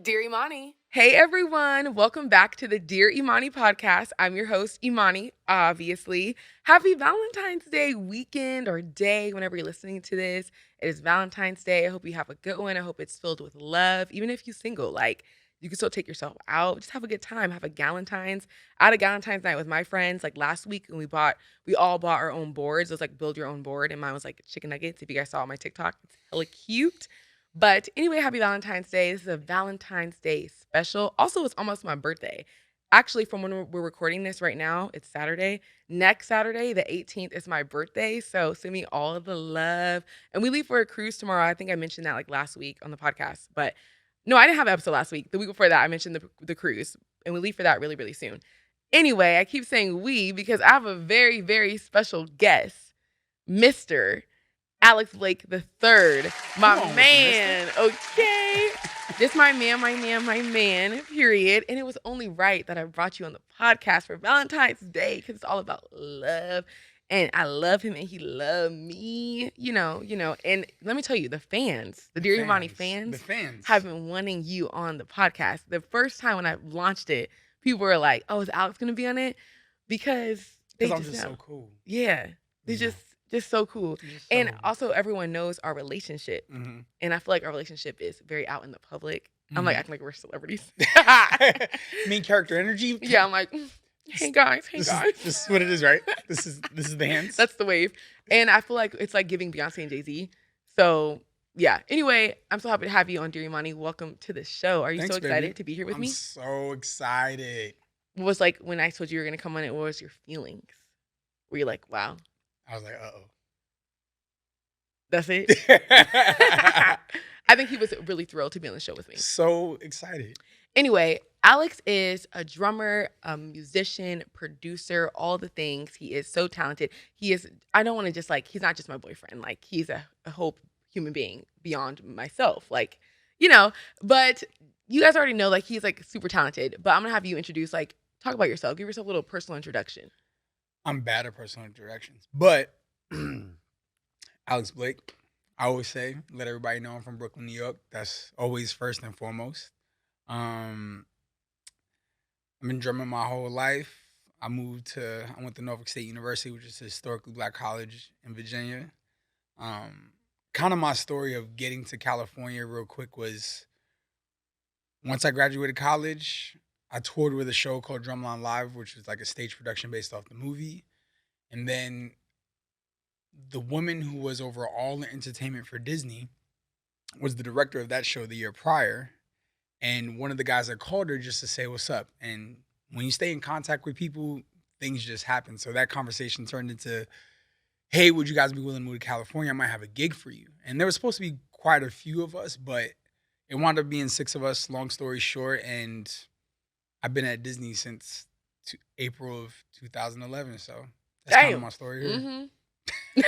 Dear Imani. Hey everyone, welcome back to the Dear Imani podcast. I'm your host, Imani, obviously. Happy Valentine's Day weekend or day whenever you're listening to this. It is Valentine's Day. I hope you have a good one. I hope it's filled with love. Even if you're single, like you can still take yourself out. Just have a good time. Have a Galentine's. I had a Galentine's night with my friends like last week and we all bought our own boards. It was like build your own board and mine was like chicken nuggets. If you guys saw my TikTok, it's hella cute. But anyway, happy Valentine's Day. This is a Valentine's Day special. Also, it's almost my birthday. Actually, from when we're recording this right now, it's Saturday. Next Saturday, the 18th, is my birthday. So send me all of the love. And we leave for a cruise tomorrow. I think I mentioned that like last week on the podcast. But no, I didn't have an episode last week. The week before that, I mentioned the cruise. And we leave for that really, really soon. Anyway, I keep saying we because I have a very, very special guest, Mr. Alex Blake the third, my man. Okay, this my man. Period. And it was only right that I brought you on the podcast for Valentine's Day because it's all about love, and I love him and he loved me. You know. And let me tell you, the fans, the Dear Imani fans, have been wanting you on the podcast. The first time when I launched it, people were like, "Oh, is Alex gonna be on it?" Because I'm just so cool. Yeah, they just so cool. And also everyone knows our relationship. Mm-hmm. And I feel like our relationship is very out in the public. Mm-hmm. I'm like acting like we're celebrities. Main character energy. Yeah, I'm like, hey guys. This is what it is, right? This is the hands. That's the wave. And I feel like it's like giving Beyonce and Jay-Z. So yeah. Anyway, I'm so happy to have you on, Dear Imani. Welcome to the show. Are you so excited to be here with me? I'm so excited. What was like when I told you were gonna come on it, what was your feelings? Were you like, wow? I was like, uh-oh. That's it? I think he was really thrilled to be on the show with me. So excited. Anyway, Alex is a drummer, a musician, producer, all the things. He is so talented. I don't want to just like, he's not just my boyfriend. Like, he's a whole human being beyond myself. Like, but you guys already know, like, he's like super talented. But I'm going to have you introduce, like, talk about yourself. Give yourself a little personal introduction. I'm bad at personal introductions, but Alex Blake, I always say, let everybody know I'm from Brooklyn, New York. That's always first and foremost. I've been drumming my whole life. I went to Norfolk State University, which is a historically black college in Virginia. Kind of my story of getting to California real quick was once I graduated college, I toured with a show called Drumline Live, which was like a stage production based off the movie. And then the woman who was over all the entertainment for Disney was the director of that show the year prior. And one of the guys that called her just to say what's up. And when you stay in contact with people, things just happen. So that conversation turned into, hey, would you guys be willing to move to California? I might have a gig for you. And there was supposed to be quite a few of us, but it wound up being 6 of us, long story short. And I've been at Disney since April of 2011. So that's kind of my story here. Mm-hmm.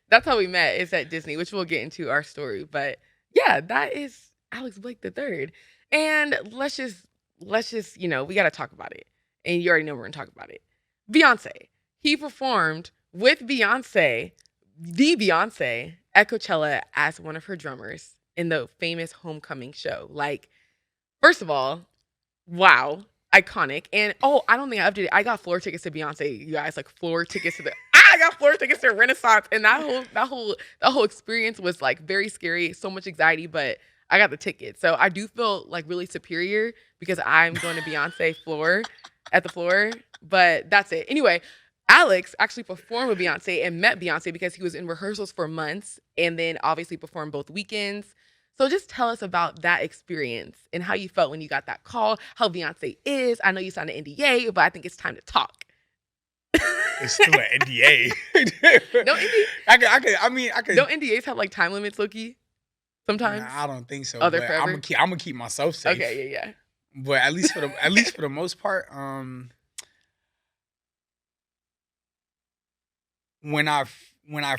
That's how we met, is at Disney, which we'll get into our story. But yeah, that is Alex Blake the third. And let's just, we got to talk about it. And you already know we're going to talk about it. Beyonce. He performed with Beyonce, the Beyonce, at Coachella as one of her drummers in the famous Homecoming show. Like, first of all, wow, iconic. And I don't think I updated. I got floor tickets to Beyonce, you guys. Like floor tickets to I got floor tickets to Renaissance, and that whole experience was like very scary, so much anxiety. But I got the ticket, so I do feel like really superior because I'm going to Beyonce at the floor. But that's it. Anyway, Alex actually performed with Beyonce and met Beyonce because he was in rehearsals for months, and then obviously performed both weekends. So just tell us about that experience and how you felt when you got that call, how Beyonce is. I know you signed an NDA, but I think it's time to talk. It's still an NDA. No NDA? I could. Don't NDAs have like time limits, Loki? Sometimes? Nah, I don't think so. Oh, they're forever? I'm gonna keep myself safe. Okay, yeah. But at least for the most part, when I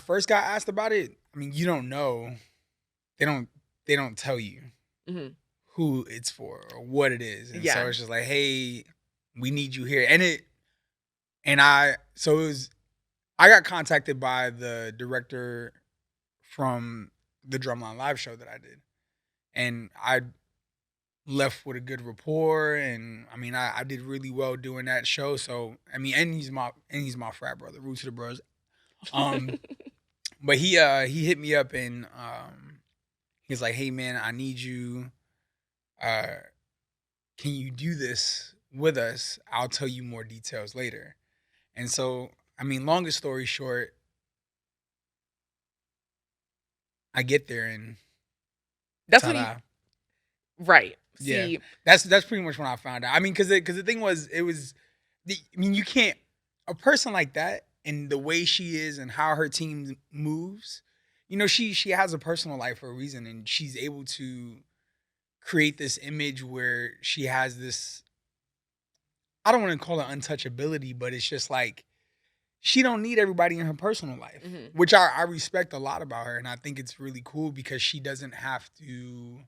first got asked about it, I mean, you don't know. They don't tell you who it's for or what it is. And so it's just like, hey, we need you here. I got contacted by the director from the Drumline Live show that I did. and I left with a good rapport, and I mean, I did really well doing that show. So I mean, and he's my frat brother, root to the bros. Um, but he hit me up and he's like, hey man, I need you. Uh, can you do this with us? I'll tell you more details later. And so, I mean, longest story short, I get there and That's what he ta-da. right. Yeah, See, that's pretty much when I found out. I mean, because the thing was, it was, I mean, you can't a person like that and the way she is and how her team moves. You know, she has a personal life for a reason, and she's able to create this image where she has this. I don't want to call it untouchability, but it's just like she don't need everybody in her personal life, which I respect a lot about her, and I think it's really cool because she doesn't have to.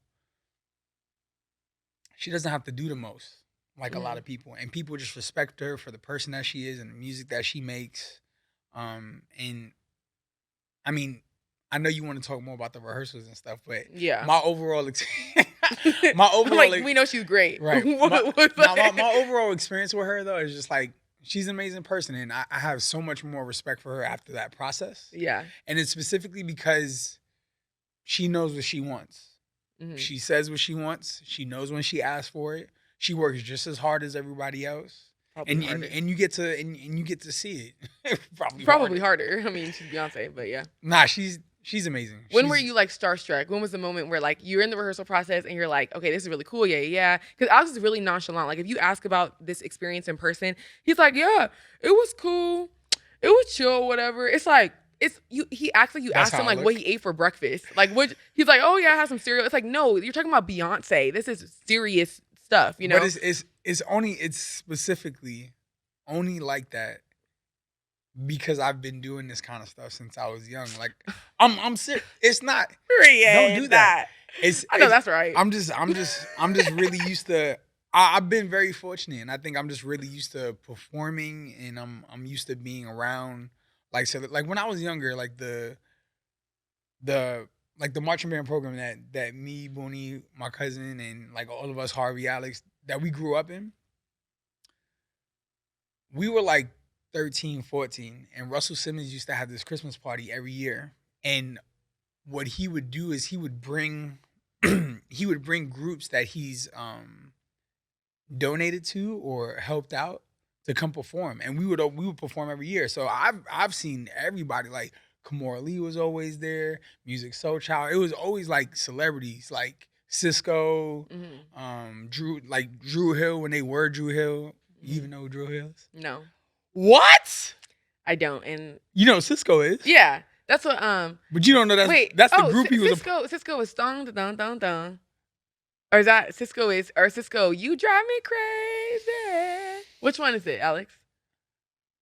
She doesn't have to do the most like a lot of people, and people just respect her for the person that she is and the music that she makes. And I mean, I know you want to talk more about the rehearsals and stuff, but yeah. my overall I'm like, we know she's great. right. What- My overall experience with her though is just like she's an amazing person, and I have so much more respect for her after that process. Yeah. And it's specifically because she knows what she wants. She says what she wants. She knows when she asks for it. She works just as hard as everybody else. And you get to see it. Probably harder. I mean, she's Beyonce, but yeah. Nah, she's amazing. When were you like starstruck? When was the moment where like you're in the rehearsal process and you're like, okay, this is really cool. Yeah. Because Alex is really nonchalant. Like if you ask about this experience in person, he's like, yeah, it was cool. It was chill, whatever. It's like, it's you. He acts like you asked him like what he ate for breakfast. Like what he's like, oh yeah, I had some cereal. It's like, no, you're talking about Beyonce. This is serious stuff, you know. But it's specifically only like that because I've been doing this kind of stuff since I was young. Like I'm serious. It's not. Don't do that. I know that's right. I'm just really used to. I've been very fortunate, and I think I'm just really used to performing, and I'm used to being around. Like so, like when I was younger, like the marching band program that me, Booney, my cousin, and like all of us, Harvey, Alex, that we grew up in, we were like 13, 14, and Russell Simmons used to have this Christmas party every year. And what he would do is he would bring groups that he's donated to or helped out to come perform, and we would perform every year. So I've seen everybody, like Kamora Lee was always there, Music Soul Child. It was always like celebrities like Cisco, Drew Hill when they were Drew Hill. You even know who Drew Hill is? No. What? I don't. And you know who Cisco is? Yeah. That's what But you don't know that's the group he was Cisco is dong dong dong dong. Or is that Cisco you drive me crazy. Which one is it, Alex?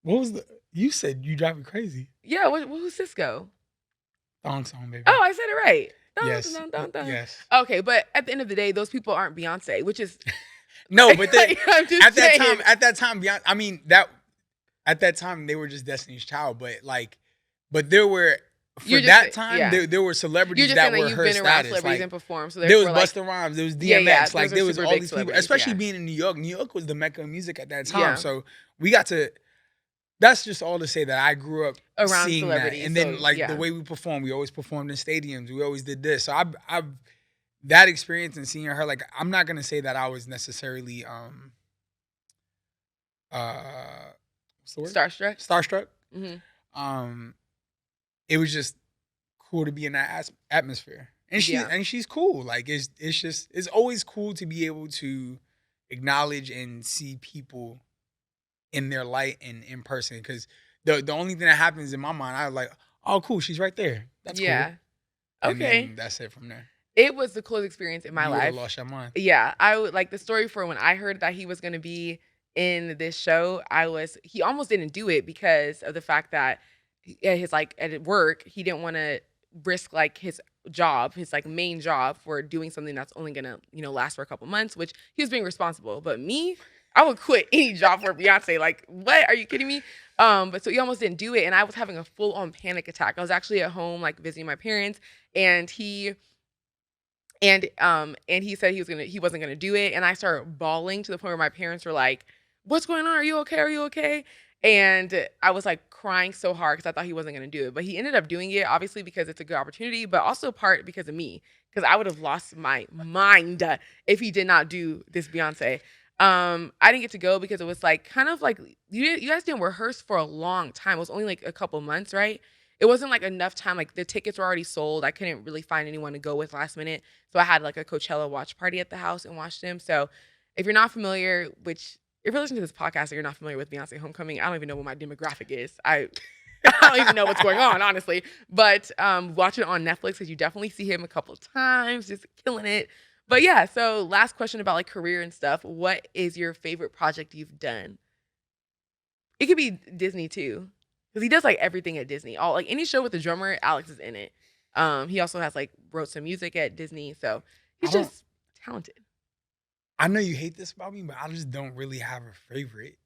What was you said you drive me crazy. Yeah, who's Cisco? Thong song, baby. Oh, I said it right. Dun, yes. Dun, dun, dun. Yes. Okay, but at the end of the day, those people aren't Beyonce, which is no, but I'm just at that time, Beyonce, I mean that at that time they were just Destiny's Child, but there were there were celebrities that were her status. Like, and performed, so there was Busta Rhymes, there was DMX, like there was all these people, especially being in New York. New York was the mecca of music at that time, so we got to. That's just all to say that I grew up around seeing celebrities, that, and then the way we performed, we always performed in stadiums. We always did this, so I've that experience and seeing her. Like, I'm not gonna say that I was necessarily what's the word? Starstruck. Mm-hmm. It was just cool to be in that atmosphere, and she's cool. Like it's always cool to be able to acknowledge and see people in their light and in person. Because the only thing that happens in my mind, I was like, oh, cool, she's right there. That's cool. Okay. And then that's it from there. It was the coolest experience in my life. You lost your mind. Yeah, I would like the story for when I heard that he was going to be in this show. He almost didn't do it because of the fact that his like at work, he didn't want to risk like his job, his like main job, for doing something that's only gonna last for a couple months, which he was being responsible. But me, I would quit any job for Beyonce. Like, what? Are you kidding me? But so he almost didn't do it, and I was having a full on panic attack. I was actually at home like visiting my parents, and he And he said he wasn't gonna do it, and I started bawling to the point where my parents were like, "What's going on? Are you okay? Are you okay?" And I was like crying so hard because I thought he wasn't gonna do it, but he ended up doing it, obviously because it's a good opportunity, but also part because of me, because I would have lost my mind if he did not do this Beyonce. I didn't get to go because it was like kind of like you guys didn't rehearse for a long time. It was only like a couple months, right? It wasn't like enough time. Like the tickets were already sold. I couldn't really find anyone to go with last minute. So I had like a Coachella watch party at the house and watched him. So if you're not familiar, which if you're listening to this podcast and you're not familiar with Beyonce Homecoming, I don't even know what my demographic is. I don't even know what's going on, honestly. But watch it on Netflix because you definitely see him a couple times, just killing it. But yeah, so last question about like career and stuff. What is your favorite project you've done? It could be Disney too, because he does like everything at Disney. All like any show with a drummer, Alex is in it. He also has like wrote some music at Disney, so I he's don't. just talented. I know you hate this about me, but I just don't really have a favorite.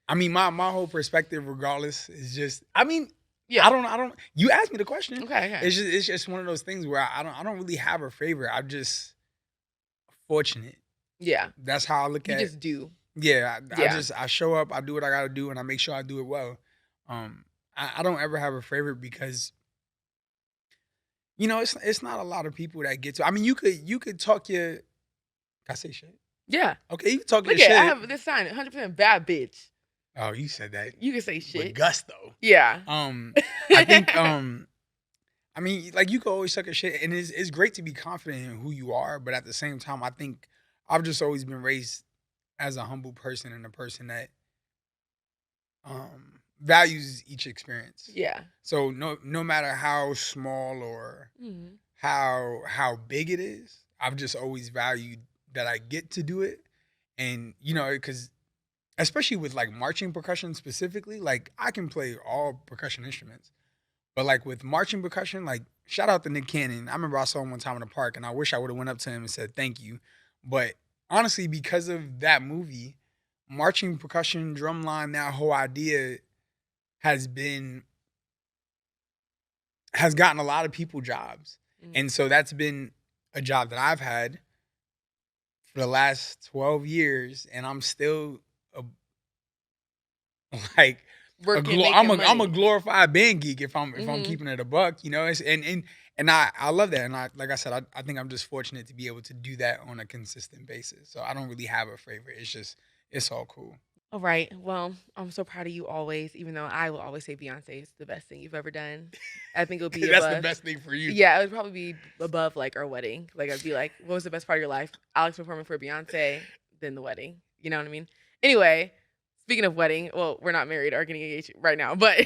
I mean, my whole perspective, regardless, is just. I mean, Yeah. I don't. You asked me the question. Okay. It's just one of those things where I don't really have a favorite. I'm just fortunate. Yeah. That's how I look You at. just do. Yeah, Yeah. I show up, I do what I gotta do, and I make sure I do it well. I don't ever have a favorite because it's not a lot of people that get to. I mean, you could talk your. Can I say shit? Yeah. Okay, you can talk your Look at shit. I have this sign, 100% bad bitch. Oh, you said that You can say with shit. gusto. Yeah. I think I mean, like you can always talk your shit, and it's great to be confident in who you are, but at the same time, I think I've just always been raised as a humble person and a person that values each experience. Yeah. So no matter how small or Mhm. how big it is, I've just always valued that I get to do it, and because especially with like marching percussion specifically, like I can play all percussion instruments, but like with marching percussion, like shout out to Nick Cannon. I remember I saw him one time in the park, and I wish I would have went up to him and said thank you, but honestly, because of that movie, marching percussion, drumline, that whole idea has been has gotten a lot of people jobs. And so that's been a job that I've had for the last 12 years, and I'm still like I'm a glorified band geek if I'm keeping it a buck, and I love that, and I like I said I think I'm just fortunate to be able to do that on a consistent basis. So I don't really have a favorite. It's all cool. All right. Well, I'm so proud of you always, even though I will always say Beyonce is the best thing you've ever done. I think it'll be That's the above. best thing for you. Yeah, it would probably be above like our wedding. Like I'd be like, what was the best part of your life? Alex performing for Beyonce, then the wedding. You know what I mean? Anyway, speaking of wedding, well, we're not married or getting engaged right now, but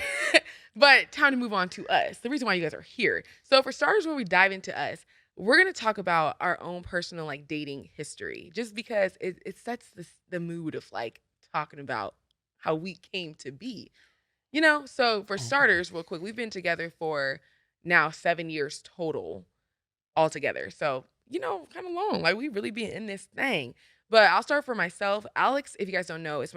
but time to move on to us. The reason why you guys are here. So for starters, when we dive into us, we're gonna talk about our own personal like dating history, just because it sets the mood of like talking about how we came to be. So for starters, real quick, we've been together for now 7 years total altogether. So, kind of long. Like we really be in this thing. But I'll start for myself. Alex, if you guys don't know, is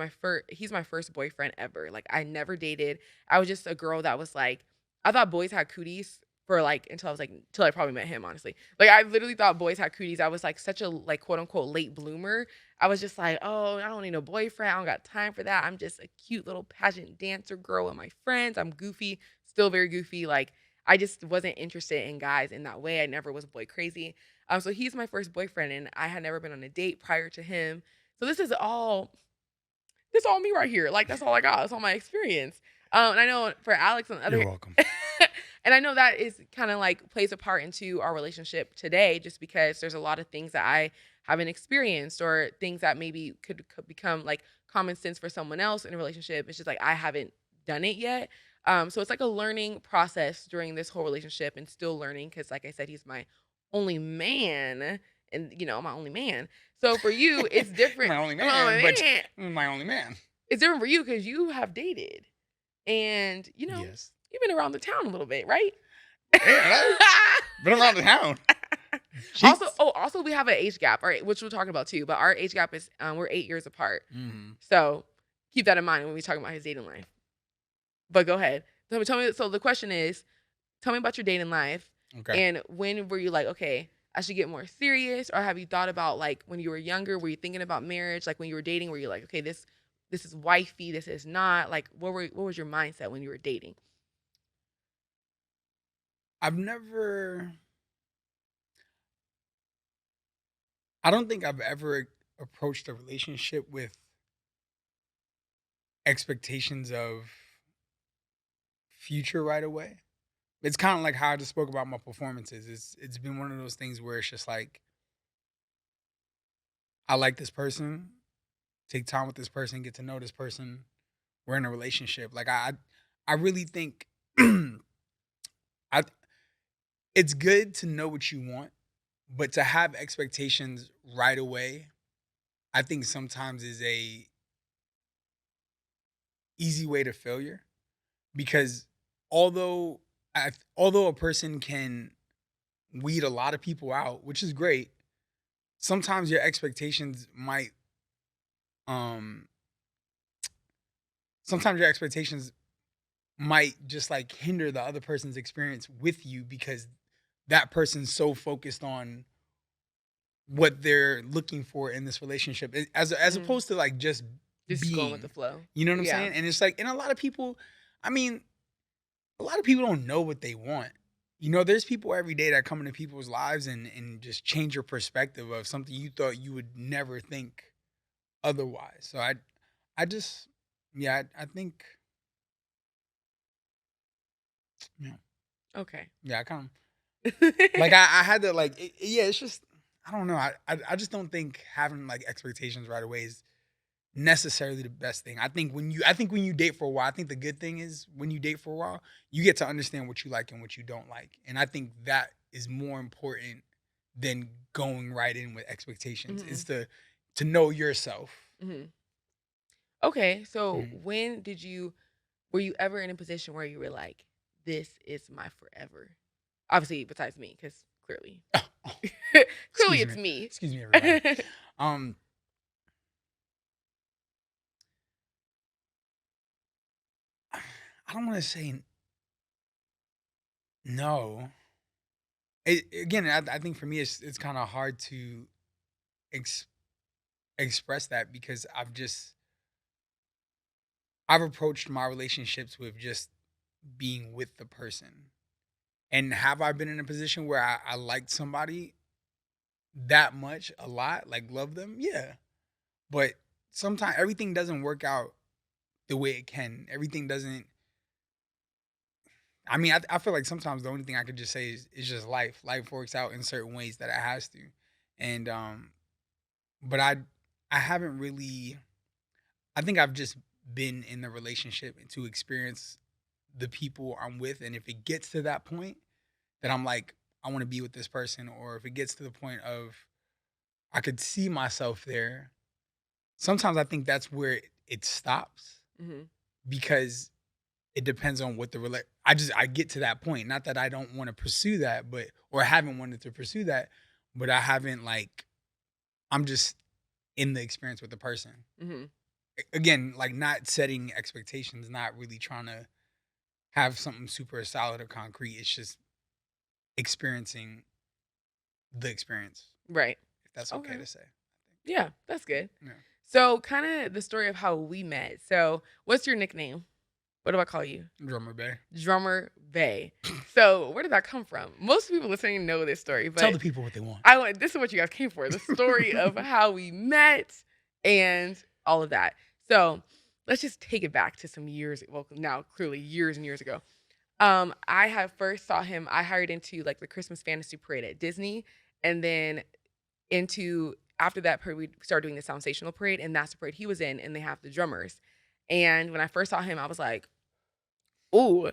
he's my first boyfriend ever. Like I never dated. I was just a girl that was like, I thought boys had cooties for like until I probably met him, honestly. Like I literally thought boys had cooties. I was like such a like quote unquote late bloomer. I was just like, oh, I don't need no boyfriend. I don't got time for that. I'm just a cute little pageant dancer girl with my friends. I'm goofy, still very goofy. Like I just wasn't interested in guys in that way. I never was boy crazy. So he's my first boyfriend, and I had never been on a date prior to him. So this all me right here. Like that's all I got. That's all my experience. And I know for Alex on the other, You're welcome. and I know that is kind of like plays a part into our relationship today, just because there's a lot of things that I haven't experienced or things that maybe could become like common sense for someone else in a relationship. It's just like I haven't done it yet. So it's like a learning process during this whole relationship and still learning because, like I said, he's my only man and, my only man. So for you, it's different. My only man, my only man. It's different for you because you have dated and, Yes. you've been around the town a little bit, right? Yeah, been around the town. Also, we have an age gap, all right, which we're talking about too. But our age gap is we're 8 years apart. Mm-hmm. So keep that in mind when we talk about his dating life. But go ahead. Tell me. So the question is, tell me about your dating life. Okay. And when were you like, okay, I should get more serious? Or have you thought about, like, when you were younger, were you thinking about marriage? Like, when you were dating, were you like, okay, this is wifey, this is not? Like, what was your mindset when you were dating? I've never. I don't think I've ever approached a relationship with expectations of future right away. It's kind of like how I just spoke about my performances. It's been one of those things where it's just like I like this person, take time with this person, get to know this person. We're in a relationship. Like I really think I it's good to know what you want, but to have expectations right away, I think sometimes is a easy way to failure because although although a person can weed a lot of people out, which is great, sometimes your expectations might um sometimes your expectations might just like hinder the other person's experience with you because that person's so focused on what they're looking for in this relationship as Mhm. opposed to like just Just going with the being. flow. You know what I'm Yeah. saying? And it's like, and a lot of people, I mean, a lot of people don't know what they want. You know, there's people every day that come into people's lives and just change your perspective of something you thought you would never think otherwise. So I just yeah, I think yeah, Okay. yeah, I kind of like I had to like yeah, it's just I don't know. I just don't think having like expectations right away is necessarily the best thing. I think when you date for a while, I think the good thing is when you date for a while, you get to understand what you like and what you don't like. And I think that is more important than going right in with expectations. Is Mhm. to know yourself. Mhm. Okay, so Mhm. when did you were you ever in a position where you were like, "This is my forever"? Obviously, besides me, because clearly, Oh, clearly excuse it's me. me. Excuse me everybody. Um I don't want to say no. Again, I think for me it's kind of hard to ex- express that because I've approached my relationships with just being with the person. And have I been in a position where I liked somebody that much, a lot, like love them? Yeah. But sometimes everything doesn't work out the way it can. Everything doesn't. I mean, I feel like sometimes the only thing I could just say is just life. Life works out in certain ways that it has to. And but I haven't really. I think I've just been in the relationship to experience the people I'm with, and if it gets to that point that I'm like, I want to be with this person, or if it gets to the point of I could see myself there, sometimes I think that's where it stops Mhm. because it depends on what I get to that point. Not that I don't want to pursue that, but or haven't wanted to pursue that, but I haven't like I'm just in the experience with the person. Mhm. Again, like not setting expectations, not really trying to have something super solid or concrete. It's just experiencing the experience, Right. if that's okay Okay. to say. I Yeah, that's good. think. So, kinda the story of how we met. So, what's your nickname? What do I call you? Yeah. Drummer Bay. Drummer Bae. So, where did that come from? Most people listening know this story, Tell but the people what they want. I want this is what you guys came for, the story of how we met and all of that. So, let's just take it back to some years, well, now clearly years and years ago. I had first saw him, I hired into like the Christmas Fantasy Parade at Disney, and then into after that parade, we started doing the Sensational Parade, and that's the parade he was in, and they have the drummers. And when I first saw him, I was like, "Ooh,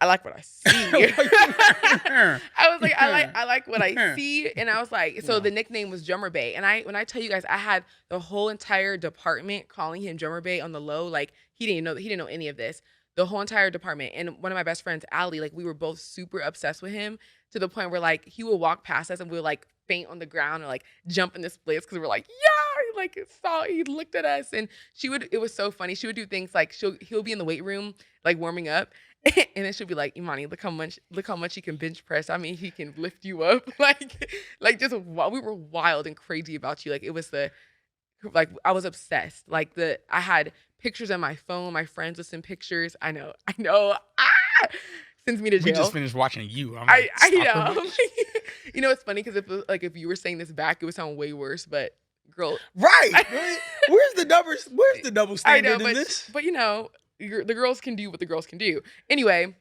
I like what I see." I was like, I like what I see, and I was like, so Yeah. the nickname was Drummer Bay, and when I tell you guys, I had the whole entire department calling him Drummer Bay on the low, like he didn't know any of this. The whole entire department, and one of my best friends, Allie, like we were both super obsessed with him to the point where like he would walk past us and we would like faint on the ground or like jump in the splits because we're like, yeah, he like saw, he looked at us, and she would. It was so funny. She would do things like he'll be in the weight room like warming up, And then she'll be like, Imani, look how much he can bench press. I mean, he can lift you up. Like just we were wild and crazy about you. Like it was like I was obsessed. Like I had pictures on my phone. My friends would send pictures. I know. Ah! Sends me to We just jail. finished watching you. I'm like, I stop her, know. bitch. You know, it's funny because if you were saying this back, it would sound way worse. But girl, Right. Where's the double I standard know, in this? but you know, the girls can do what the girls can do. Anyway,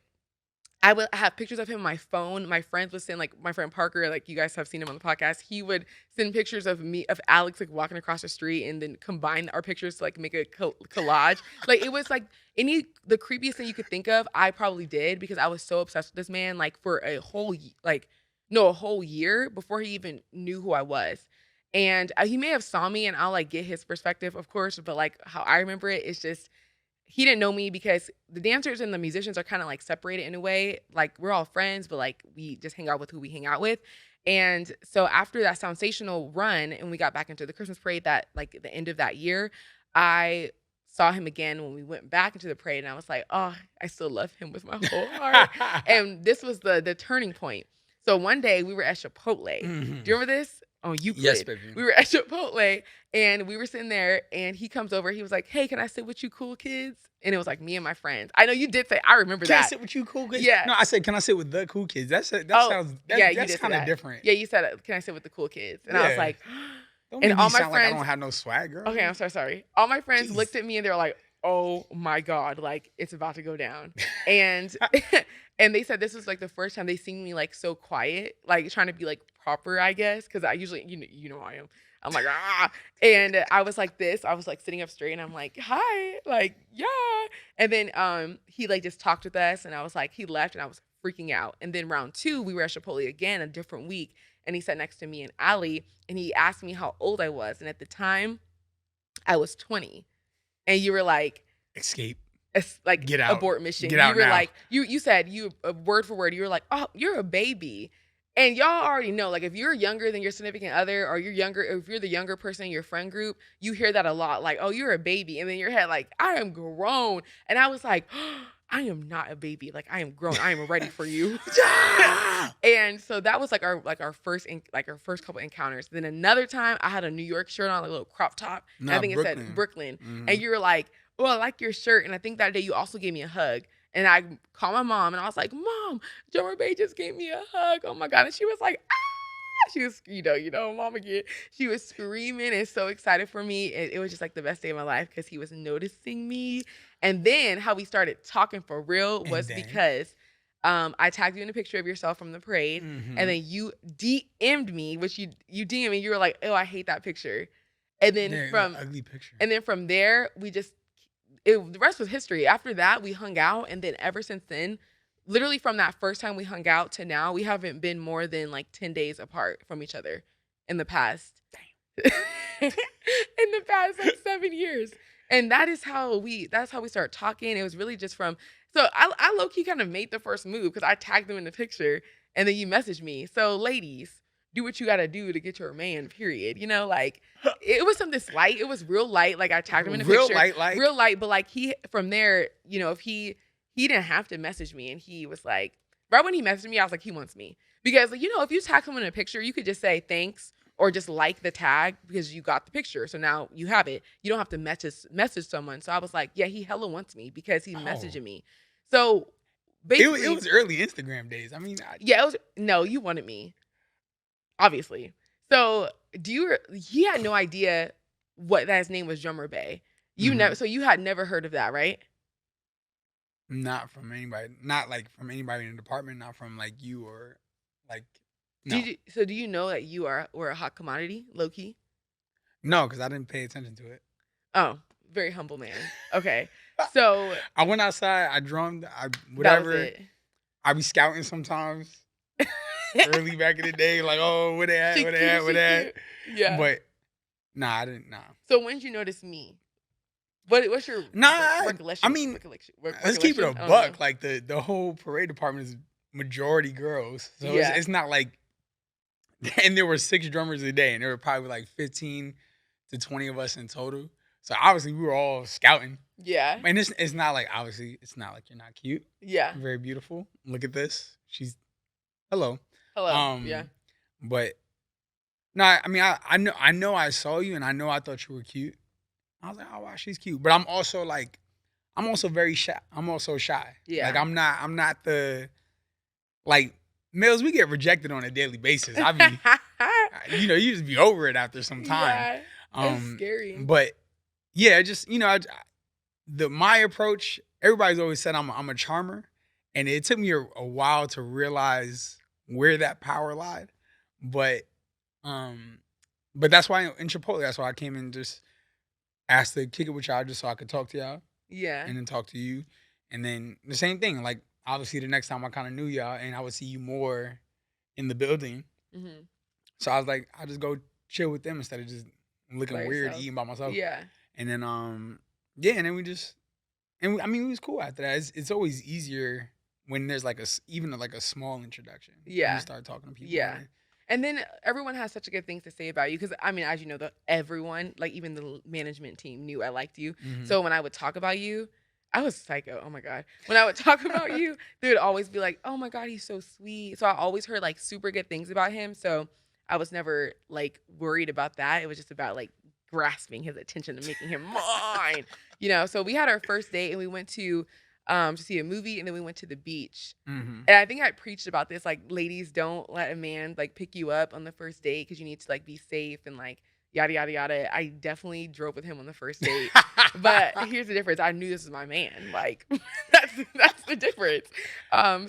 I would have pictures of him on my phone. My friends would send, like my friend Parker, like you guys have seen him on the podcast. He would send pictures of Alex, like walking across the street, and then combine our pictures to like make a collage. Like it was like the creepiest thing you could think of. I probably did because I was so obsessed with this man, like for a whole a whole year before he even knew who I was. And he may have saw me, and I'll like get his perspective, of course, but like how I remember it is just he didn't know me because the dancers and the musicians are kind of like separated in a way. Like we're all friends, but like we just hang out with who we hang out with. And so after that sensational run and we got back into the Christmas parade that like the end of that year, I saw him again when we went back into the parade and I was like, oh, I still love him with my whole heart. And this was the turning point. So one day we were at Chipotle. Mhm. Do you remember this? Oh, you Yes, could. baby. We were at Chipotle and we were sitting there and he comes over. He was like, hey, can I sit with you cool kids? And it was like me and my friends. I know you did say, I remember Can I that. sit with you cool kids? Yeah. No, I said, can I sit with the cool kids? That you that's did kind of say that. different. Yeah, you said, can I sit with the cool kids? And I was Yeah. like, Don't and make all me my sound like I friends, don't have no swag, girl. okay, I'm so sorry. All my friends Jeez. looked at me and they were like, oh my God, like it's about to go down. And and they said this was like the first time they seen me like so quiet, like trying to be like proper, I guess, because I usually, you know how I am. I'm like, ah. And I was like this. I was like sitting up straight and I'm like, hi, like, yeah. And then he like just talked with us and I was like, he left and I was freaking out. And then round 2, we were at Chipotle again, a different week. And he sat next to me and Ali and he asked me how old I was. And at the time, I was 20. And you were like, escape. Like Get out. abort mission. Get out you were now. like, you said word for word, you were like, oh, you're a baby. And y'all already know, like if you're younger than your significant other or if you're the younger person in your friend group, you hear that a lot. Like, oh, you're a baby. And then your head like, I am grown. And I was like, oh, I am not a baby. Like I am grown. I am ready for you. And so that was like our first couple encounters. Then another time I had a New York shirt on, like a little crop top. And I think it said Brooklyn. Mhm. And you were like, oh, I like your shirt. And I think that day you also gave me a hug. And I called my mom and I was like, Mom, Drummer Bae just gave me a hug. Oh my God. And she was like, ah, she was, mom again. She was screaming and so excited for me. It was just like the best day of my life because he was noticing me. And then how we started talking for real was because I tagged you in a picture of yourself from the parade. Mhm. And then you DM'd me, which you DM'd me. You were like, oh, I hate that picture. And then ugly picture. And then from there, the rest was history. After that, we hung out. And then ever since then, literally from that first time we hung out to now, we haven't been more than like 10 days apart from each other in the past. In the past like 7 years. And that's how we started talking. It was really just so I low-key kind of made the first move because I tagged them in the picture and then you messaged me. So ladies, do what you gotta do to get your man, period. Like it was something slight. It was real light. Like I tagged him in the picture. Real light, but like he from there, if he didn't have to message me and he was like, right when he messaged me, I was like, he wants me. Because if you tag someone in a picture, you could just say thanks or just like the tag because you got the picture. So now you have it. You don't have to message someone. So I was like, yeah, he hella wants me because he's messaging me. So basically it was early Instagram days. I mean, no, you wanted me. Obviously. So he had no idea that his name was Drummer Bae. So you had never heard of that, right? Not from anybody. Not like from anybody in the department. Not from like you or like. No. Do you know that were a hot commodity, low key? No, because I didn't pay attention to it. Oh, very humble man. Okay, so I went outside. I drummed. Whatever. That was it. I be scouting sometimes. Early back in the day, like, oh, where they at? Where they at? Where they at? Yeah. But nah, I didn't. Nah. So when did you notice me? What's your recollection? I mean, let's keep it a buck. Like the whole parade department is majority girls, so it's not like. And there were 6 drummers a day, and there were probably like 15 to 20 of us in total. So obviously we were all scouting. Yeah. And it's not like, obviously, it's not like you're not cute. Yeah. You're very beautiful. Look at this. She's hello. Hello. Yeah. But no, I mean I know I saw you and I know I thought you were cute. I was like, oh wow, she's cute. But I'm also very shy. I'm also shy. Yeah. Like I'm not the like males, we get rejected on a daily basis. I mean, you just be over it after some time. Yeah. It's scary. But yeah, just my approach, everybody's always said I'm a charmer, and it took me a while to realize where that power lied. But that's why in Chipotle, that's why I came and just asked to kick it with y'all just so I could talk to y'all. Yeah. And then talk to you. And then the same thing, like obviously the next time I kind of knew y'all and I would see you more in the building. Mm-hmm. So I was like, I'll just go chill with them instead of just looking weird eating by myself. Yeah. And then and then we just it was cool after that. It's always easier when there's like even a small introduction. Yeah. You start talking to people. Yeah. And then everyone has such a good things to say about you because, I mean, as you know, everyone, like even the management team knew I liked you. Mm-hmm. So when I would talk about you, I was psycho. Oh, my God. When I would talk about you, they would always be like, oh, my God, he's so sweet. So I always heard, like, super good things about him. So I was never, like, worried about that. It was just about, like, grasping his attention and making him mine. So we had our first date and we went to see a movie, and then we went to the beach. Mm-hmm. And I think I preached about this, like, ladies, don't let a man, like, pick you up on the first date because you need to, like, be safe and, like, yada, yada, yada. I definitely drove with him on the first date. But here's the difference. I knew this was my man. Like, that's the difference.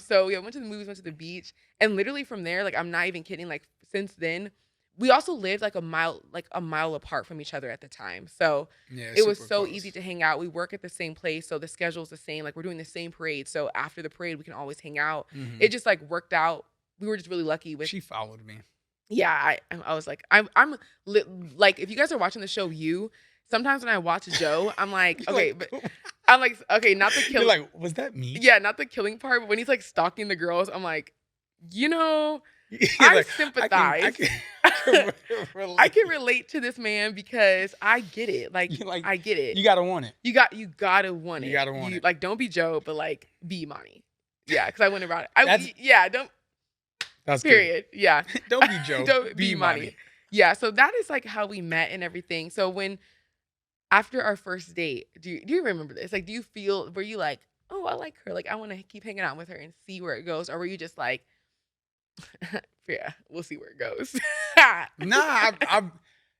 So, yeah, went to the movies, went to the beach. And literally from there, like, I'm not even kidding, like, since then, we also lived like a mile apart from each other at the time. So it was so easy to hang out. We work at the same place. So the schedule's the same. Like we're doing the same parade. So after the parade, we can always hang out. Mm-hmm. It just like worked out. We were just really lucky with. She followed me. Yeah. I was like, I'm like, if you guys are watching the show, sometimes when I watch Joe, I'm like, okay, but I'm like, okay, not the killing. You're like, was that me? Yeah. Not the killing part. But when he's like stalking the girls, I'm like, I sympathize. I can relate to this man because I get it. Like I get it. You gotta want it. You gotta want it. You gotta want it. Like don't be Joe, but like be Imani. Yeah, because I went around it. Don't. That's period. Good. Yeah. Don't be Joe. Don't be Imani. Yeah. So that is like how we met and everything. So after our first date, do you remember this? Like, were you like, oh, I like her. Like I want to keep hanging out with her and see where it goes, or were you just like? Yeah, we'll see where it goes. Nah,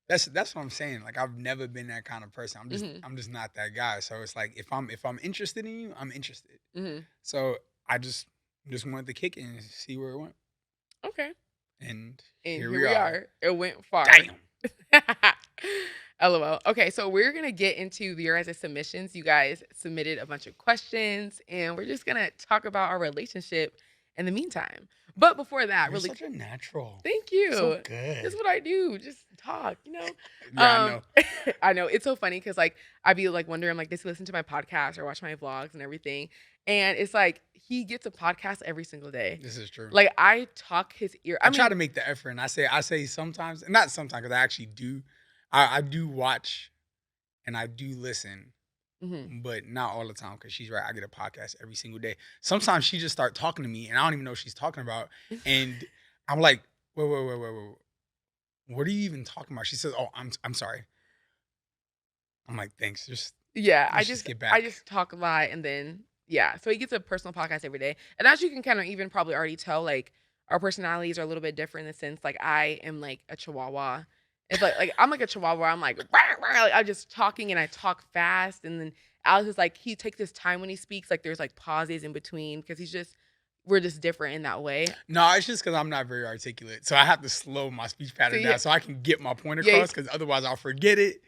that's what I'm saying. Like I've never been that kind of person. I'm just not that guy. So it's like if I'm interested in you, I'm interested. Mm-hmm. So I just wanted to kick it and see where it went. Okay. And here we are. It went far. Damn. LOL. Okay, so we're gonna get into your guys' submissions. You guys submitted a bunch of questions, and we're just gonna talk about our relationship in the meantime. But before that, You're such a natural. Thank you. So good. That's what I do. Just talk, Yeah, I know. I know. It's so funny because like I'd be like wondering, like, does he listen to my podcast or watch my vlogs and everything? And it's like he gets a podcast every single day. This is true. Like I talk his ear. I try to make the effort, and I say sometimes, not sometimes, because I actually do. I do watch, and I do listen. Mm-hmm. But not all the time because she's right. I get a podcast every single day. Sometimes she just start talking to me and I don't even know what she's talking about. And I'm like, wait. What are you even talking about? She says, oh, I'm sorry. I'm like, thanks. I just talk a lot and then so he gets a personal podcast every day. And as you can kind of even probably already tell, like our personalities are a little bit different in the sense like I am like a Chihuahua. It's like I'm like a Chihuahua. I'm like, I'm just talking and I talk fast. And then Alex is like, he takes his time when he speaks. Like there's like pauses in between because we're just different in that way. No, it's just because I'm not very articulate. So I have to slow my speech pattern down so I can get my point across because otherwise I'll forget it.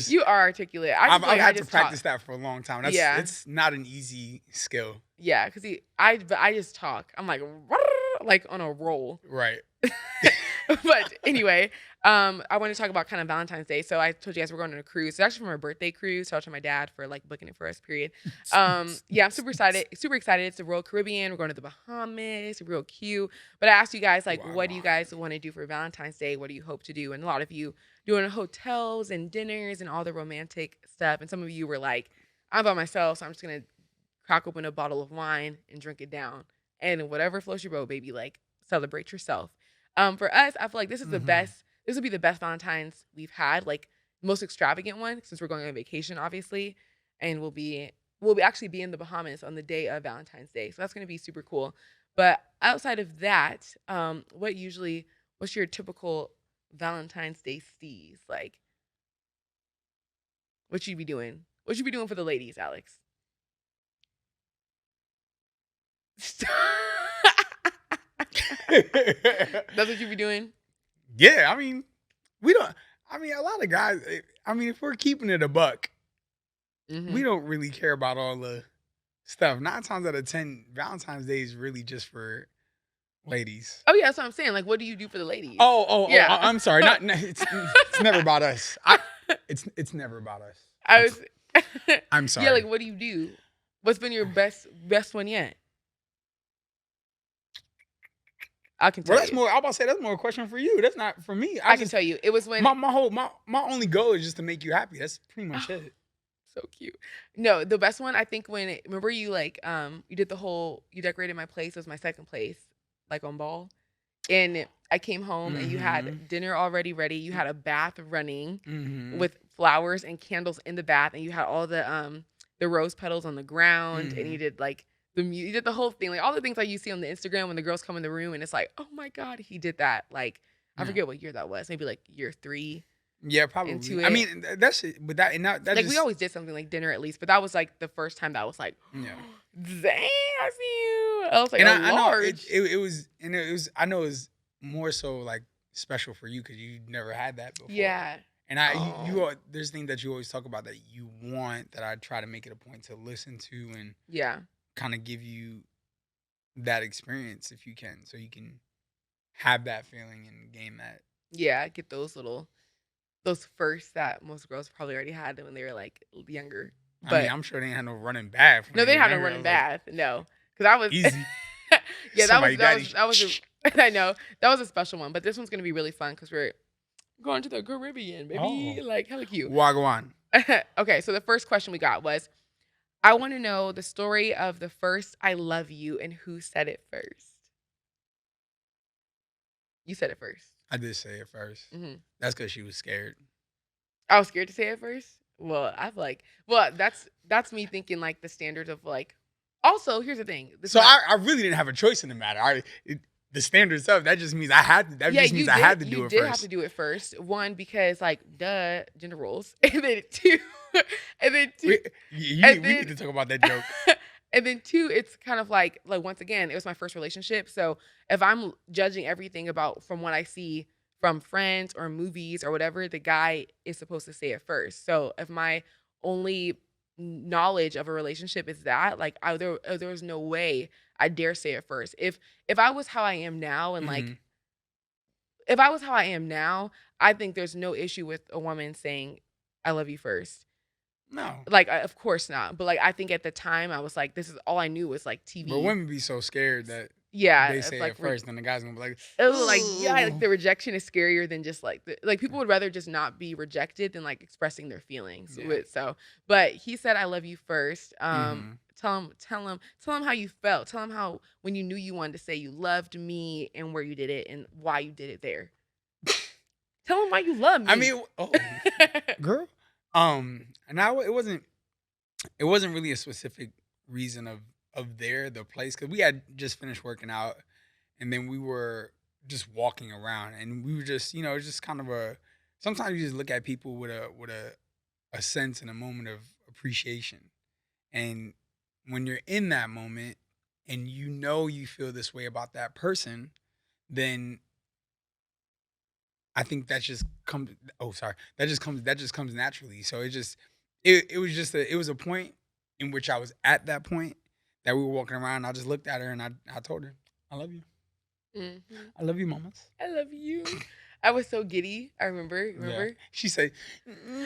You are articulate. I've had to practice that for a long time. It's not an easy skill. Yeah, because I just talk. I'm like on a roll. Right. But anyway, I want to talk about kind of Valentine's Day. So I told you guys we're going on a cruise. It's actually from our birthday cruise. Shout out to my dad for like booking it for us. Period. Yeah, I'm super excited. Super excited. It's the Royal Caribbean. We're going to the Bahamas. Real cute. But I asked you guys like, what do you guys want to do for Valentine's Day? What do you hope to do? And a lot of you doing hotels and dinners and all the romantic stuff. And some of you were like, I'm by myself, so I'm just gonna crack open a bottle of wine and drink it down. And whatever floats your boat, baby, like celebrate yourself. For us, I feel like this is the best. This would be the best Valentine's we've had, like most extravagant one, since we're going on vacation, obviously, and we'll be actually be in the Bahamas on the day of Valentine's Day, so that's gonna be super cool. But outside of that, what's your typical Valentine's Day steez? Like, what you be doing? What you be doing for the ladies, Alex? That's what you be doing? Yeah, I mean, we don't. I mean, a lot of guys. I mean, if we're keeping it a buck, we don't really care about all the stuff. 9 times out of 10, Valentine's Day is really just for ladies. Oh yeah, that's what I'm saying. Like, what do you do for the ladies? Yeah. I'm sorry. It's never about us. It's never about us. I'm sorry. Yeah, like what do you do? What's been your best one yet? I can tell Well, that's you. more. I'm about to say that's more a question for you. That's not for me. I can tell you. It was when my only goal is just to make you happy. That's pretty much it. So cute. No, the best one I think remember you like you did you decorated my place. It was my second place, like on ball. And I came home and you had dinner already ready. You had a bath running with flowers and candles in the bath, and you had all the rose petals on the ground, and you did like you did the whole thing, like all the things like you see on the Instagram when the girls come in the room, and it's like, oh my god, he did that. Like I forget what year that was, maybe like year 3. Yeah, probably. I mean, that's it. But that like just, we always did something like dinner at least, but that was like the first time that was like, dang, I see you. I was like, and I know it was, and it was. I know it was more so like special for you because you never had that before. Yeah. And there's things that you always talk about that you want that I try to make it a point to listen to and kind of give you that experience if you can, so you can have that feeling and gain that. Yeah, get those firsts that most girls probably already had when they were like younger. But I mean, I'm sure they didn't have no running bath. No, they didn't have no running bath. No, because I was easy. Yeah, that was I know that was a special one, but this one's gonna be really fun because we're going to the Caribbean, baby. Like hella cute. Wagwan. Okay, so the first question we got was, I want to know the story of the first "I love you" and who said it first. You said it first. I did say it first. That's because she was scared. I was scared to say it first. Well, I feel like, that's me thinking like the standards of like. Also, here's the thing. I really didn't have a choice in the matter. The standards of that just means I had to. That just means I had to do it first. You did have to do it first. One, because like duh, gender roles, and then two, we need to talk about that joke. And then 2, it's kind of like once again, it was my first relationship. So if I'm judging everything from what I see from friends or movies or whatever, the guy is supposed to say it first. So if my only knowledge of a relationship is that, like, there was no way I dare say it first. If I was how I am now, and like, if I was how I am now, I think there's no issue with a woman saying I love you first. No. Like, of course not. But like, I think at the time I was like, this is all I knew was like TV. But women be so scared that they say like, it first, and the guy's gonna be like, oh, like, yeah, like the rejection is scarier than just like people would rather just not be rejected than like expressing their feelings. Yeah. But he said I love you first. Tell him how you felt. Tell him how when you knew you wanted to say you loved me and where you did it and why you did it there. Tell him why you love me. I mean, girl. Now it wasn't really a specific reason of the place, because we had just finished working out, and then we were just walking around, and we were just, just kind of sometimes you just look at people with a sense and a moment of appreciation, and when you're in that moment and you feel this way about that person, then I think that just comes. That just comes naturally. So it was a point in which I was at that point that we were walking around. And I just looked at her and I told her, I love you. I love you, mamas. I love you. I was so giddy. I remember. Yeah. Remember? She said,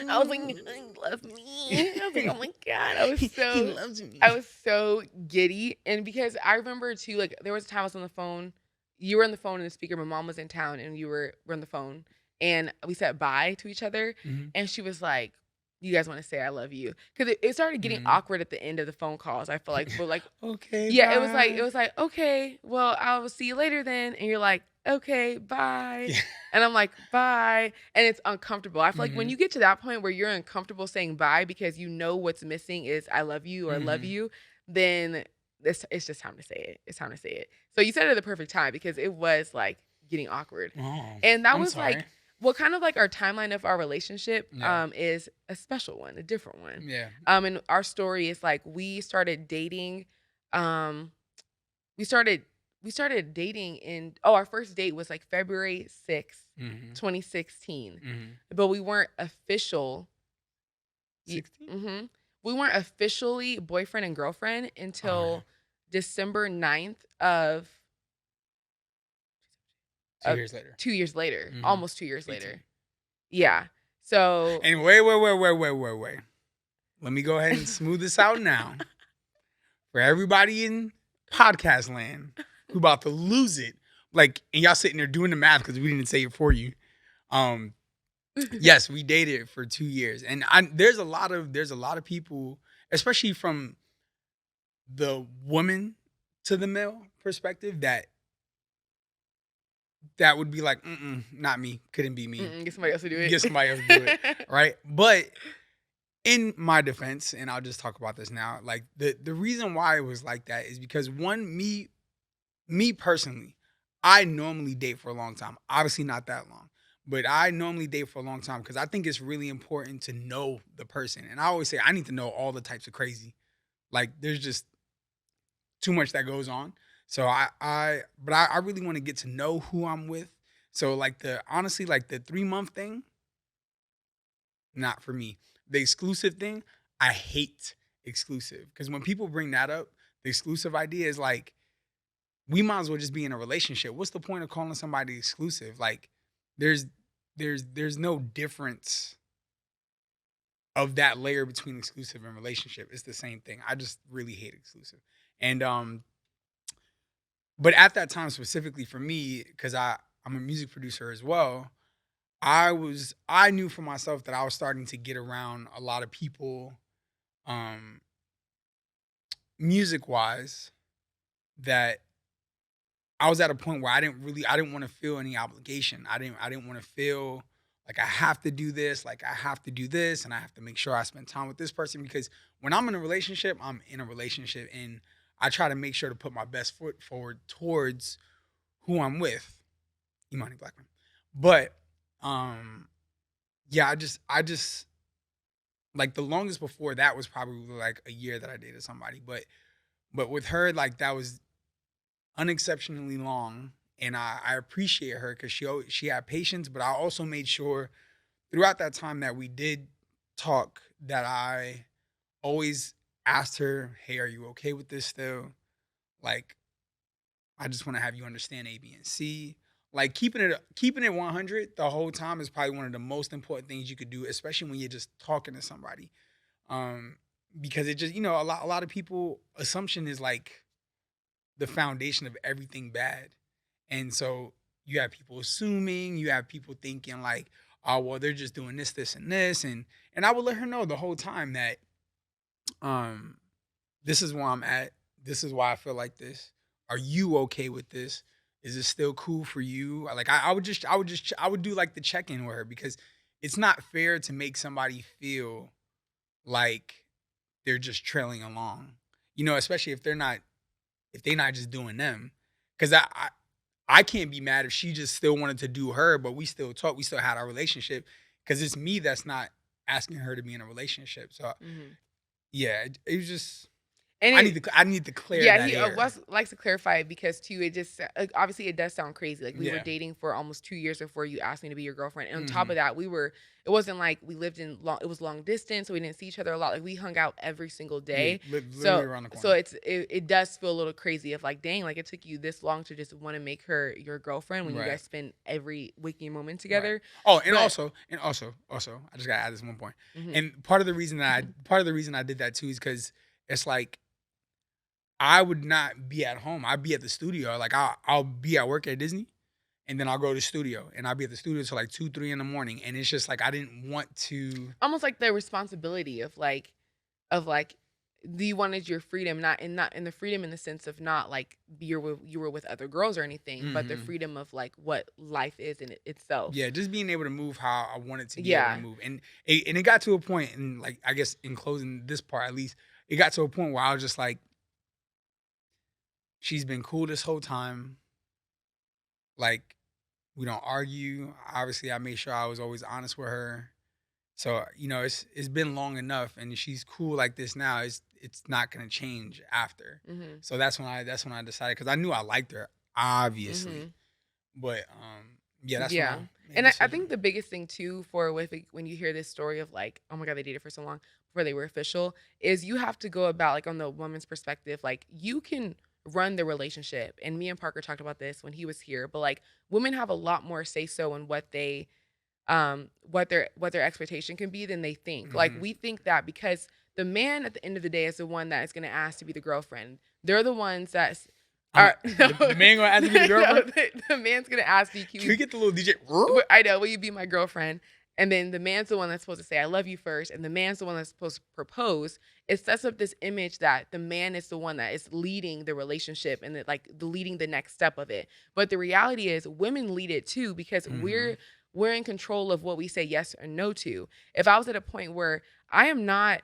I was like, "He loves me." I was like, "Oh my god!" he loves me. I was so giddy, and because I remember too, like there was a time I was on the phone. You were on the phone in the speaker. My mom was in town, and were on the phone, and we said bye to each other, Mhm. and she was like, "You guys want to say I love you?" Because it started getting Mhm. awkward at the end of the phone calls. I feel like we're like, Okay, yeah, bye. it was like, "Okay, well, I will see you later then." And you're like, "Okay, bye." Yeah. And I'm like, "Bye." And it's uncomfortable. I feel like when Mhm. you get to that point where you're uncomfortable saying bye because you know what's missing is I love you or love Mhm. you, then it's just time to say it. It's time to say it. So you said it at the perfect time because it was like getting awkward. Oh, And that I'm was sorry. like well, kind of like our timeline of our relationship Yeah. is a special one, a different one. Yeah. And our story is like we started dating um we started we started dating in our first date was like February 6th, Mhm. 2016. Mhm. But we weren't official. 16? Mm-hmm. We weren't officially boyfriend and girlfriend Okay. until December 9th of 2 years later. 2 years later, Mhm. almost 2 years 18. later. Yeah. So And wait. Let me go ahead and smooth this out now for everybody in podcast land who about to lose it. Like, and y'all sitting there doing the math because we didn't say it for you. Um, yes, we dated for 2 years, and there's a lot of people, especially from the woman to the male perspective, that would be like, not me, couldn't be me. Get somebody else to do Get somebody else to do it, it. right? But in my defense, and I'll just talk about this now, like the reason why it was like that is because one, me personally, I normally date for a long time. Obviously not that long, but I normally date for a long time because I think it's really important to know the person. And I always say I need to know all the types of crazy. Like there's just too much that goes on. So I really want to get to know who I'm with. So like honestly, like the 3 month thing, not for me. The exclusive thing, I hate exclusive because when people bring that up, the exclusive idea is like we might as well just be in a relationship. What's the point of calling somebody exclusive? Like there's there's no difference of that layer between exclusive and relationship. It's the same thing. I just really hate exclusive. And but at that time specifically for me, because I'm a music producer as well, I knew for myself that I was starting to get around a lot of people, um, music wise, that I was at a point where I didn't want to feel any obligation. I didn't want to feel like I have to do this, like I have to do this, and I have to make sure I spend time with this person because when I'm in a relationship, I'm in a relationship, and I try to make sure to put my best foot forward towards who I'm with, Imani Blackman. But um, yeah, I just like the longest before that was probably like a year that I dated somebody, but with her, like that was unexceptionally long, and I appreciate her because she had patience, but I also made sure throughout that time that we did talk that I always asked her, "Hey, are you okay with this still? Like, I just want to have you understand A, B, and C." Like keeping it 100 the whole time is probably one of the most important things you could do, especially when you're just talking to somebody. Um, because it just a lot of people assumption is like the foundation of everything bad. And so you have people assuming, you have people thinking like, oh well, they're just doing this, and this, and I would let her know the whole time that um this is where I'm at. This is why I feel like this. Are you okay with this? Is it still cool for you? Like I would do like the check in with her because it's not fair to make somebody feel like they're just trailing along. Especially if they're not just doing them. Because I can't be mad if she just still wanted to do her, but we still talk, we still had our relationship. Because it's me that's not asking her to be in a relationship. So Mhm. yeah, it was just And I need to clear yeah, that he air. likes to clarify it because too, it just obviously it does sound crazy. Like we were Yeah. dating for almost 2 years before you asked me to be your girlfriend. And on top Mhm. of that, it wasn't like we lived in long. It was long distance, so we didn't see each other a lot. Like we hung out every single Yeah, day. literally around the corner. It does feel a little crazy of like, dang, like it took you this long to just want to make her your girlfriend when you Right. guys spend every waking moment Right. together. Oh, But also, I just gotta add this one point. mhm. And part of the reason I did that too is because it's like I would not be at home. I'd be at the studio. Like I'll be at work at Disney, and then I'll go to the studio, and I'll be at the studio till like 2, 3 in the morning. And it's just like I didn't want to. Almost like the responsibility of like you wanted your freedom, not in the freedom in the sense of not like you were with other girls or anything, but the Mhm. freedom of like what life is in itself. Yeah, just being able to move how I wanted to be able to Yeah. move, and it got to a point, and like I guess in closing this part at least, it got to a point where I was just like, she's been cool this whole time. Like we don't argue. Obviously, I made sure I was always honest with her. So it's been long enough, and she's cool like this now. It's not gonna change after. Mhm. So that's when I decided because I knew I liked her, obviously, Mhm. but yeah, that's when I Yeah. made a And I decision. think the biggest thing too for with when you hear this story of like, oh my God, they dated for so long before they were official, is you have to go about like on the woman's perspective, like you can run the relationship. And me and Parker talked about this when he was here, but like women have a lot more say so in what their expectation can be than they think. Like Hmm. we think that because the man at the end of the day is the one that is going to ask to be the girlfriend. They're the ones that I'm are no, the man gonna ask me to be the no, girlfriend. the man's going to ask you, Can we get the little DJ? I know, will you be my girlfriend? And then the man's the one that's supposed to say I love you first, and the man's the one that's supposed to propose. It sets up this image that the man is the one that is leading the relationship and leading the next step of it. But the reality is women lead it too because Hmm. we're in control of what we say yes or no to. If I was at a point where I am not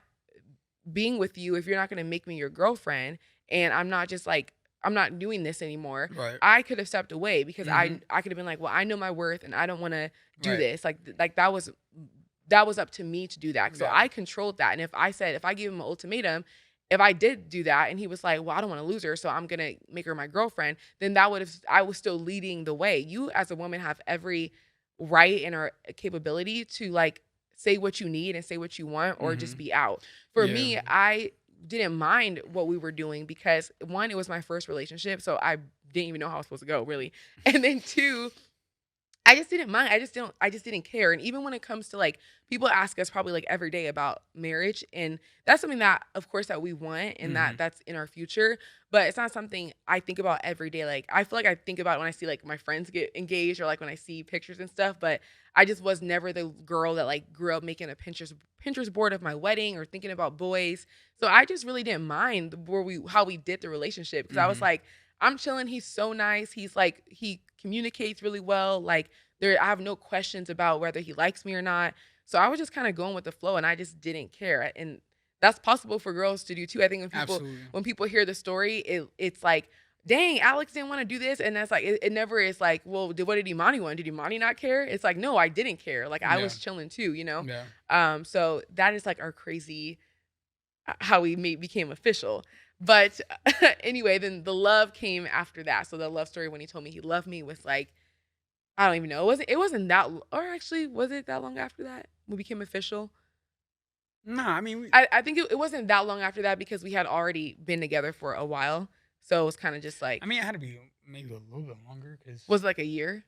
being with you if you're not going to make me your girlfriend, and I'm not doing this anymore, Right. I could have stepped away because Hmm. I could have been like, well, I know my worth and I don't want to do Right. this. Like that was up to me to do that. So Yeah. I controlled that. And if I gave him an ultimatum, if I did do that and he was like, well, I don't want to lose her, so I'm going to make her my girlfriend, then I was still leading the way. You as a woman have every right and our capability to like say what you need and say what you want or just Hmm. be out. For Yeah. me, I didn't mind what we were doing because one, it was my first relationship, so I didn't even know how I was supposed to go, really. And then two, I just didn't mind. I just didn't care. And even when it comes to like people ask us probably like every day about marriage, and that's something that of course that we want and Hmm. that's in our future, but it's not something I think about every day. Like I feel like I think about it when I see like my friends get engaged or like when I see pictures and stuff, but I just was never the girl that like grew up making a Pinterest board of my wedding or thinking about boys. So I just really didn't mind how we did the relationship because I was Hmm. like, I'm chilling. He's so nice. He's like he communicates really well. Like I have no questions about whether he likes me or not. So I was just kind of going with the flow and I just didn't care. And that's possible for girls to do too. I think Absolutely. when people hear the story, it's like, dang, Alex didn't want to do this. And that's like it never is like, well, what did Imani want? Did Imani not care? It's like, no, I didn't care. Like I Yeah. was chilling too, you know? Yeah. So that is like our crazy how became official. But anyway, then the love came after that. So the love story when he told me he loved me was like I don't even know. It wasn't that or actually was it that long after that? We became official? Nah, I mean, I think it wasn't that long after that because we had already been together for a while. So it was kind of just like it had to be maybe a little bit longer because. was it like a year?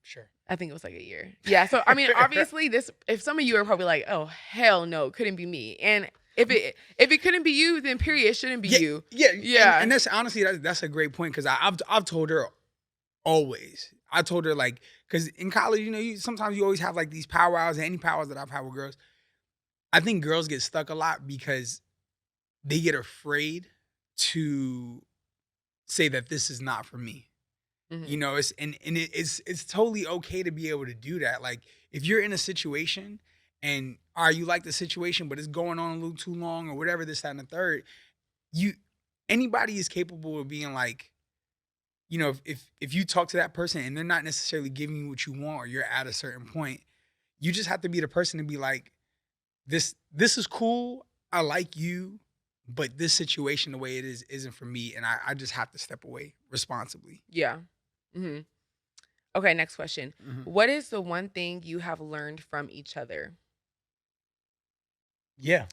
Sure. I think it was like a year. Yeah. So I mean, obviously, this if some of you are probably like, "Oh hell no, it couldn't be me," and if it couldn't be you, then period, it shouldn't be Yeah, you. yeah, Yeah. and that's honestly that's a great point because I've told her always. I told her like because in college, sometimes you always have like these powwows and any powwows that I've had with girls. I think girls get stuck a lot because they get afraid to say that this is not for me. Hmm. It's totally okay to be able to do that. Like if you're in a situation and you like the situation, but it's going on a little too long or whatever, this, that, and the third, you anybody is capable of being like, if you talk to that person and they're not necessarily giving you what you want or you're at a certain point, you just have to be the person to be like, this is cool. I like you, but this situation the way it is isn't for me, and I just have to step away responsibly. Yeah. Hmm. Okay, next question. Mhm. What is the one thing you have learned from each other? Yeah.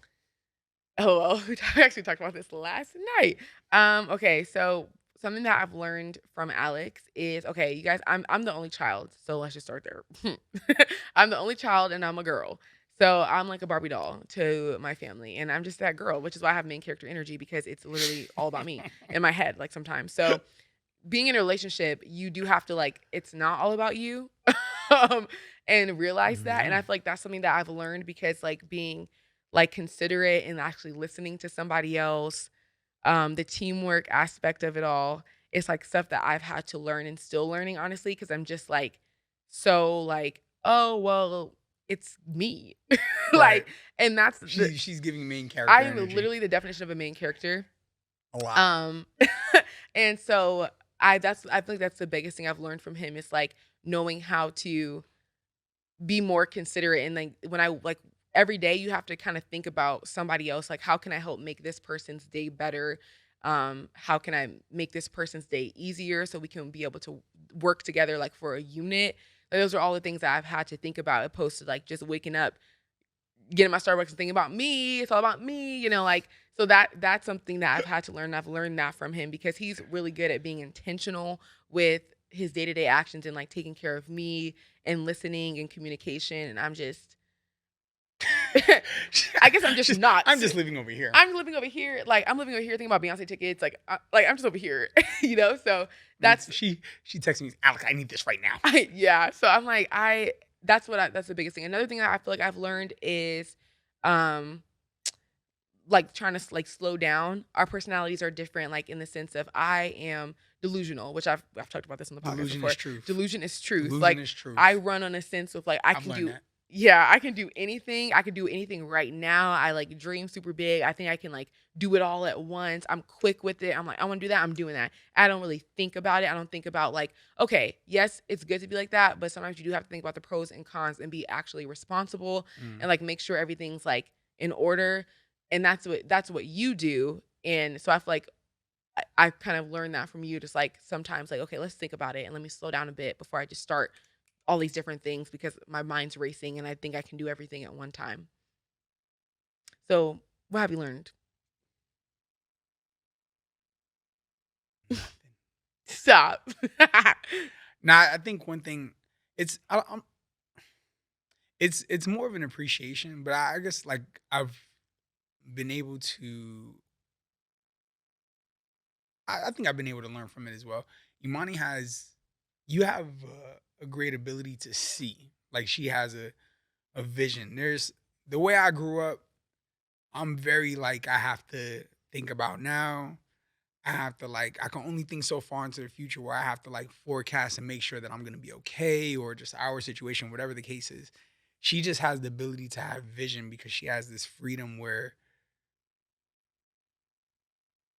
Oh, well, we actually talked about this last night. Okay, so something that I've learned from Alex is okay, you guys, I'm the only child, so let's just start there. I'm the only child and I'm a girl. So I'm like a Barbie doll to my family, and I'm just that girl, which is why I have main character energy because it's literally all about me in my head, like sometimes. So being in a relationship, you do have to like it's not all about you. um, and realize that. And No. I feel like that's something that I've learned because like being like considerate and actually listening to somebody else, the teamwork aspect of it all, it's like stuff that I've had to learn and still learning, honestly, because I'm just like so like, oh well, it's me. Right. Like, and that's the She's giving main character I am energy literally the definition of a main character. a lot. Um, and so I think that's the biggest thing I've learned from him is like knowing how to be more considerate and like when I like every day you have to kind of think about somebody else like how can I help make this person's day better? How can I make this person's day easier so we can be able to work together like for a unit? Like, those are all the things that I've had to think about opposed to like just waking up getting my Starbucks and thinking about me. It's all about me, like so that's something that I've had to learn. I've learned that from him because he's really good at being intentional with his day-to-day actions and like taking care of me and listening and communication. And I'm just I guess I'm just not. I'm just living over here. I'm living over here. Like I'm living over here thinking about Beyonce tickets. Like I'm just over here, So that's She texted me, Alex, I need this right now. yeah. So I'm like that's the biggest thing. Another thing that I feel like I've learned is um like trying to like slow down. Our personalities are different, like in the sense of I am delusional, which I've talked about this on the podcast Delusion before. is truth. Delusion is truth. Delusion Like is truth. I run on a sense of like I I've can learned do that. yeah, I can do anything. I can do anything right now. I like dream super big. I think I can like do it all at once. I'm quick with it. I'm like, I want to do that. I'm doing that. I don't really think about it. I don't think about like, okay, yes, it's good to be like that, but sometimes you do have to think about the pros and cons and be actually responsible and like make sure everything's like in order. And that's what you do. And so I feel like I kind of learned that from you. Just like sometimes like, okay, let's think about it and let me slow down a bit before I just start all these different things because my mind's racing and I think I can do everything at one time. So, what have you learned? Nothing. Stop. Now, I think one thing, it's it's more of an appreciation, but I guess like I've been able to. I think I've been able to learn from it as well. Imani you have a great ability to see. Like she has a vision. There's the way I grew up. I'm very like I have to think about now. I have to like I can only think so far into the future where I have to like forecast and make sure that I'm gonna be okay or just our situation, whatever the case is. She just has the ability to have vision because she has this freedom where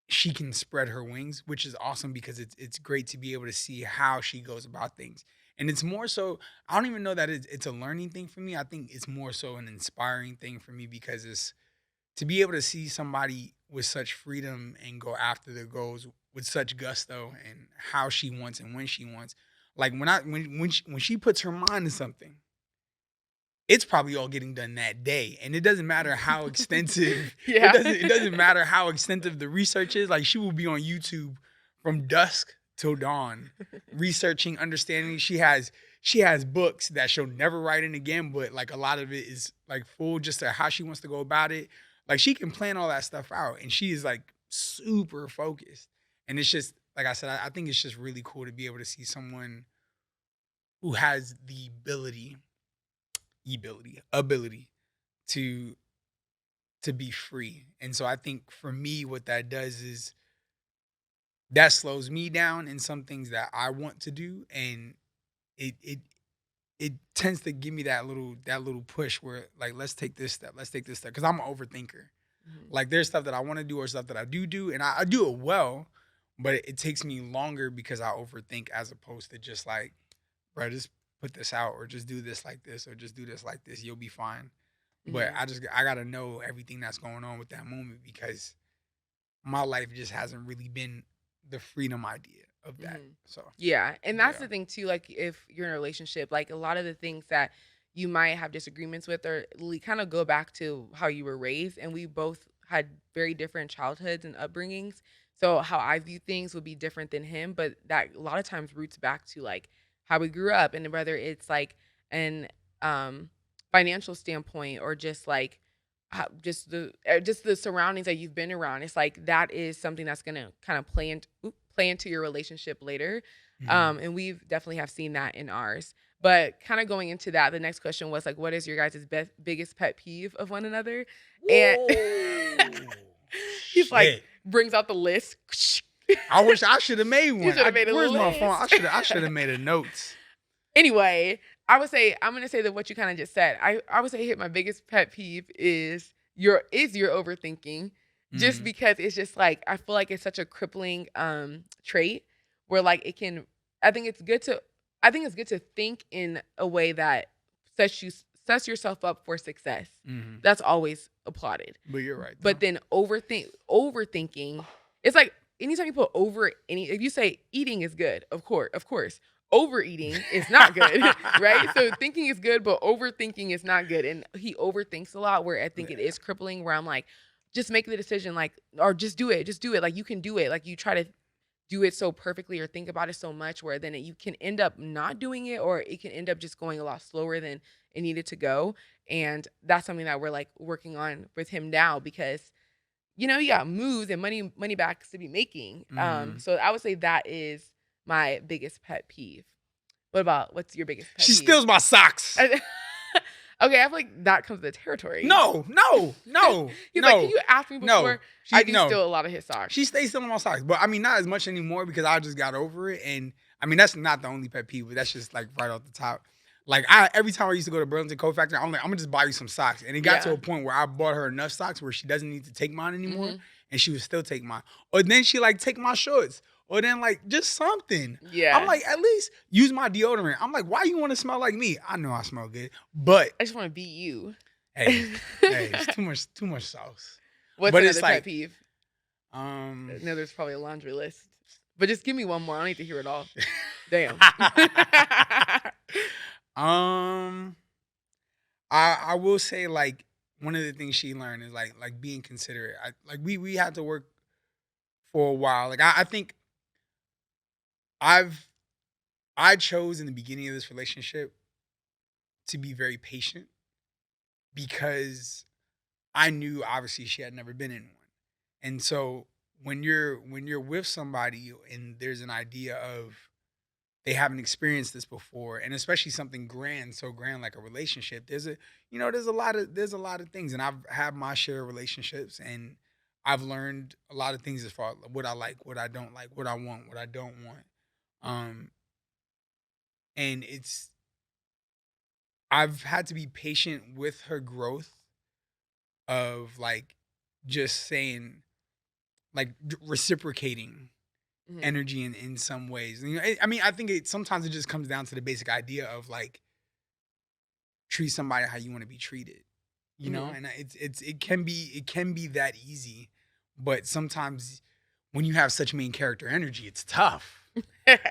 she can spread her wings, which is awesome because it's great to be able to see how she goes about things. And it's more so I don't even know that it's a learning thing for me. I think it's more so an inspiring thing for me because it's to be able to see somebody with such freedom and go after their goals with such gusto and how she wants and when she wants. Like when she puts her mind to something, it's probably all getting done that day. And it doesn't matter how extensive Yeah. it doesn't matter how extensive the research is. Like she will be on YouTube from dusk till dawn, researching, understanding. She has books that she'll never write in again, but like a lot of it is like full just to how she wants to go about it. Like she can plan all that stuff out and she is like super focused. And it's just like I said, I think it's just really cool to be able to see someone who has the ability to be free. And so I think for me, what that does is that slows me down in some things that I want to do, and it it it tends to give me that little push where like let's take this step because I'm an overthinker. Mhm. Like there's stuff that I want to do or stuff that I do, and I do it well, but it takes me longer because I overthink as opposed to just like, bro, just put this out or just do this like this or just do this like this. You'll be fine. But I gotta know everything that's going on with that moment because my life just hasn't really been the freedom idea of that. So Yeah, and that's yeah. the thing too, like, if you're in a relationship, like, a lot of the things that you might have disagreements with or kind of go back to how you were raised, and we both had very different childhoods and upbringings. So how I view things would be different than him, but that a lot of times roots back to like how we grew up, and whether it's like an um financial standpoint or just like just the surroundings that you've been around. It's like that is something that's gonna kind of play into your relationship later. Mhm. And we've definitely have seen that in ours. But kind of going into that, the next question was like, what is your guys' biggest pet peeve of one another? And Whoa. he's like, Shit. brings out the list. I wish I should have made You one. should have made a Where's my phone? list. I should have made a notes. Anyway, I would say I'm gonna say that what you kind of just said. I would say my biggest pet peeve is your overthinking, just Mhm. because it's just like I feel like it's such a crippling trait where like it can. I think it's good to think in a way that sets yourself up for success. Mhm. That's always applauded. But you're right though. But then overthinking, it's like anytime you put if you say eating is good, of course. Overeating is not good, right? So thinking is good, but overthinking is not good. And he overthinks a lot where I think it is crippling where I'm like, just make the decision, like, or just do it. Just do it. Like you can do it. Like you try to do it so perfectly or think about it so much where then you can end up not doing it, or it can end up just going a lot slower than it needed to go. And that's something that we're like working on with him now because you got moves and money backs to be making. Mhm. So I would say that is my biggest pet peeve. What's your biggest pet She peeve? steals my socks. Okay, I feel like that comes with the territory. No. He's like, can you ask me before? I do No. steal a lot of his socks. She stays stealing my socks. But I mean, not as much anymore because I just got over it. And I mean, that's not the only pet peeve, but that's just like right off the top. Like every time I used to go to Burlington Coat Factory, I'm like, I'm gonna just buy you some socks. And it got to a point where I bought her enough socks where she doesn't need to take mine anymore. And she would still take mine. Or then she like take my shorts. Or then like just something. Yeah. I'm like, at least use my deodorant. I'm like, why you want to smell like me? I know I smell good. But I just want to be you. hey, it's too much sauce. What's But another it's pet like, peeve? No, there's probably a laundry list. But just give me one more. I need to hear it all. Damn. I will say like one of the things she learned is like being considerate. We had to work for a while. Like I think I chose in the beginning of this relationship to be very patient because I knew obviously she had never been in one. And so when you're with somebody and there's an idea of they haven't experienced this before, and especially something so grand like a relationship, there's a lot of things. And I've had my share of relationships and I've learned a lot of things as far as what I like, what I don't like, what I want, what I don't want. And I've had to be patient with her growth of like just saying like reciprocating energy in some ways. I mean, I think sometimes it just comes down to the basic idea of like treat somebody how you want to be treated, and it can be that easy, but sometimes when you have such main character energy, it's tough. I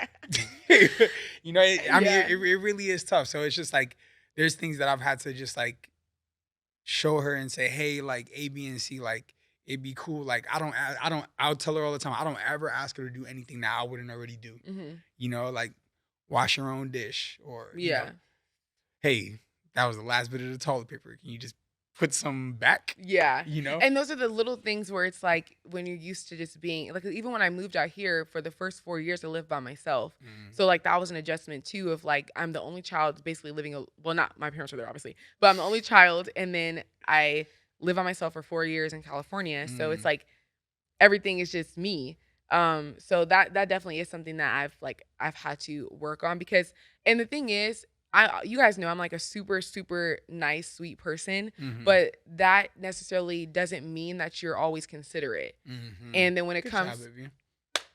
mean, it really is tough. So it's just like there's things that I've had to just like show her and say, hey, like A, B, and C, like it'd be cool. Like I'll tell her all the time, I don't ever ask her to do anything that I wouldn't already do. Like wash your own dish or hey, that was the last bit of the toilet paper. Can you just put some back? Yeah. And those are the little things where it's like when you're used to just being like, even when I moved out here for the first 4 years, I lived by myself. So like that was an adjustment too of like, I'm the only child basically living, well, not my parents were there obviously, but I'm the only child. And then I live by myself for 4 years in California. So it's like, everything is just me. So that definitely is something that I've had to work on because, and the thing is, you guys know I'm like a super, super nice, sweet person, but that necessarily doesn't mean that you're always considerate. And then when it comes,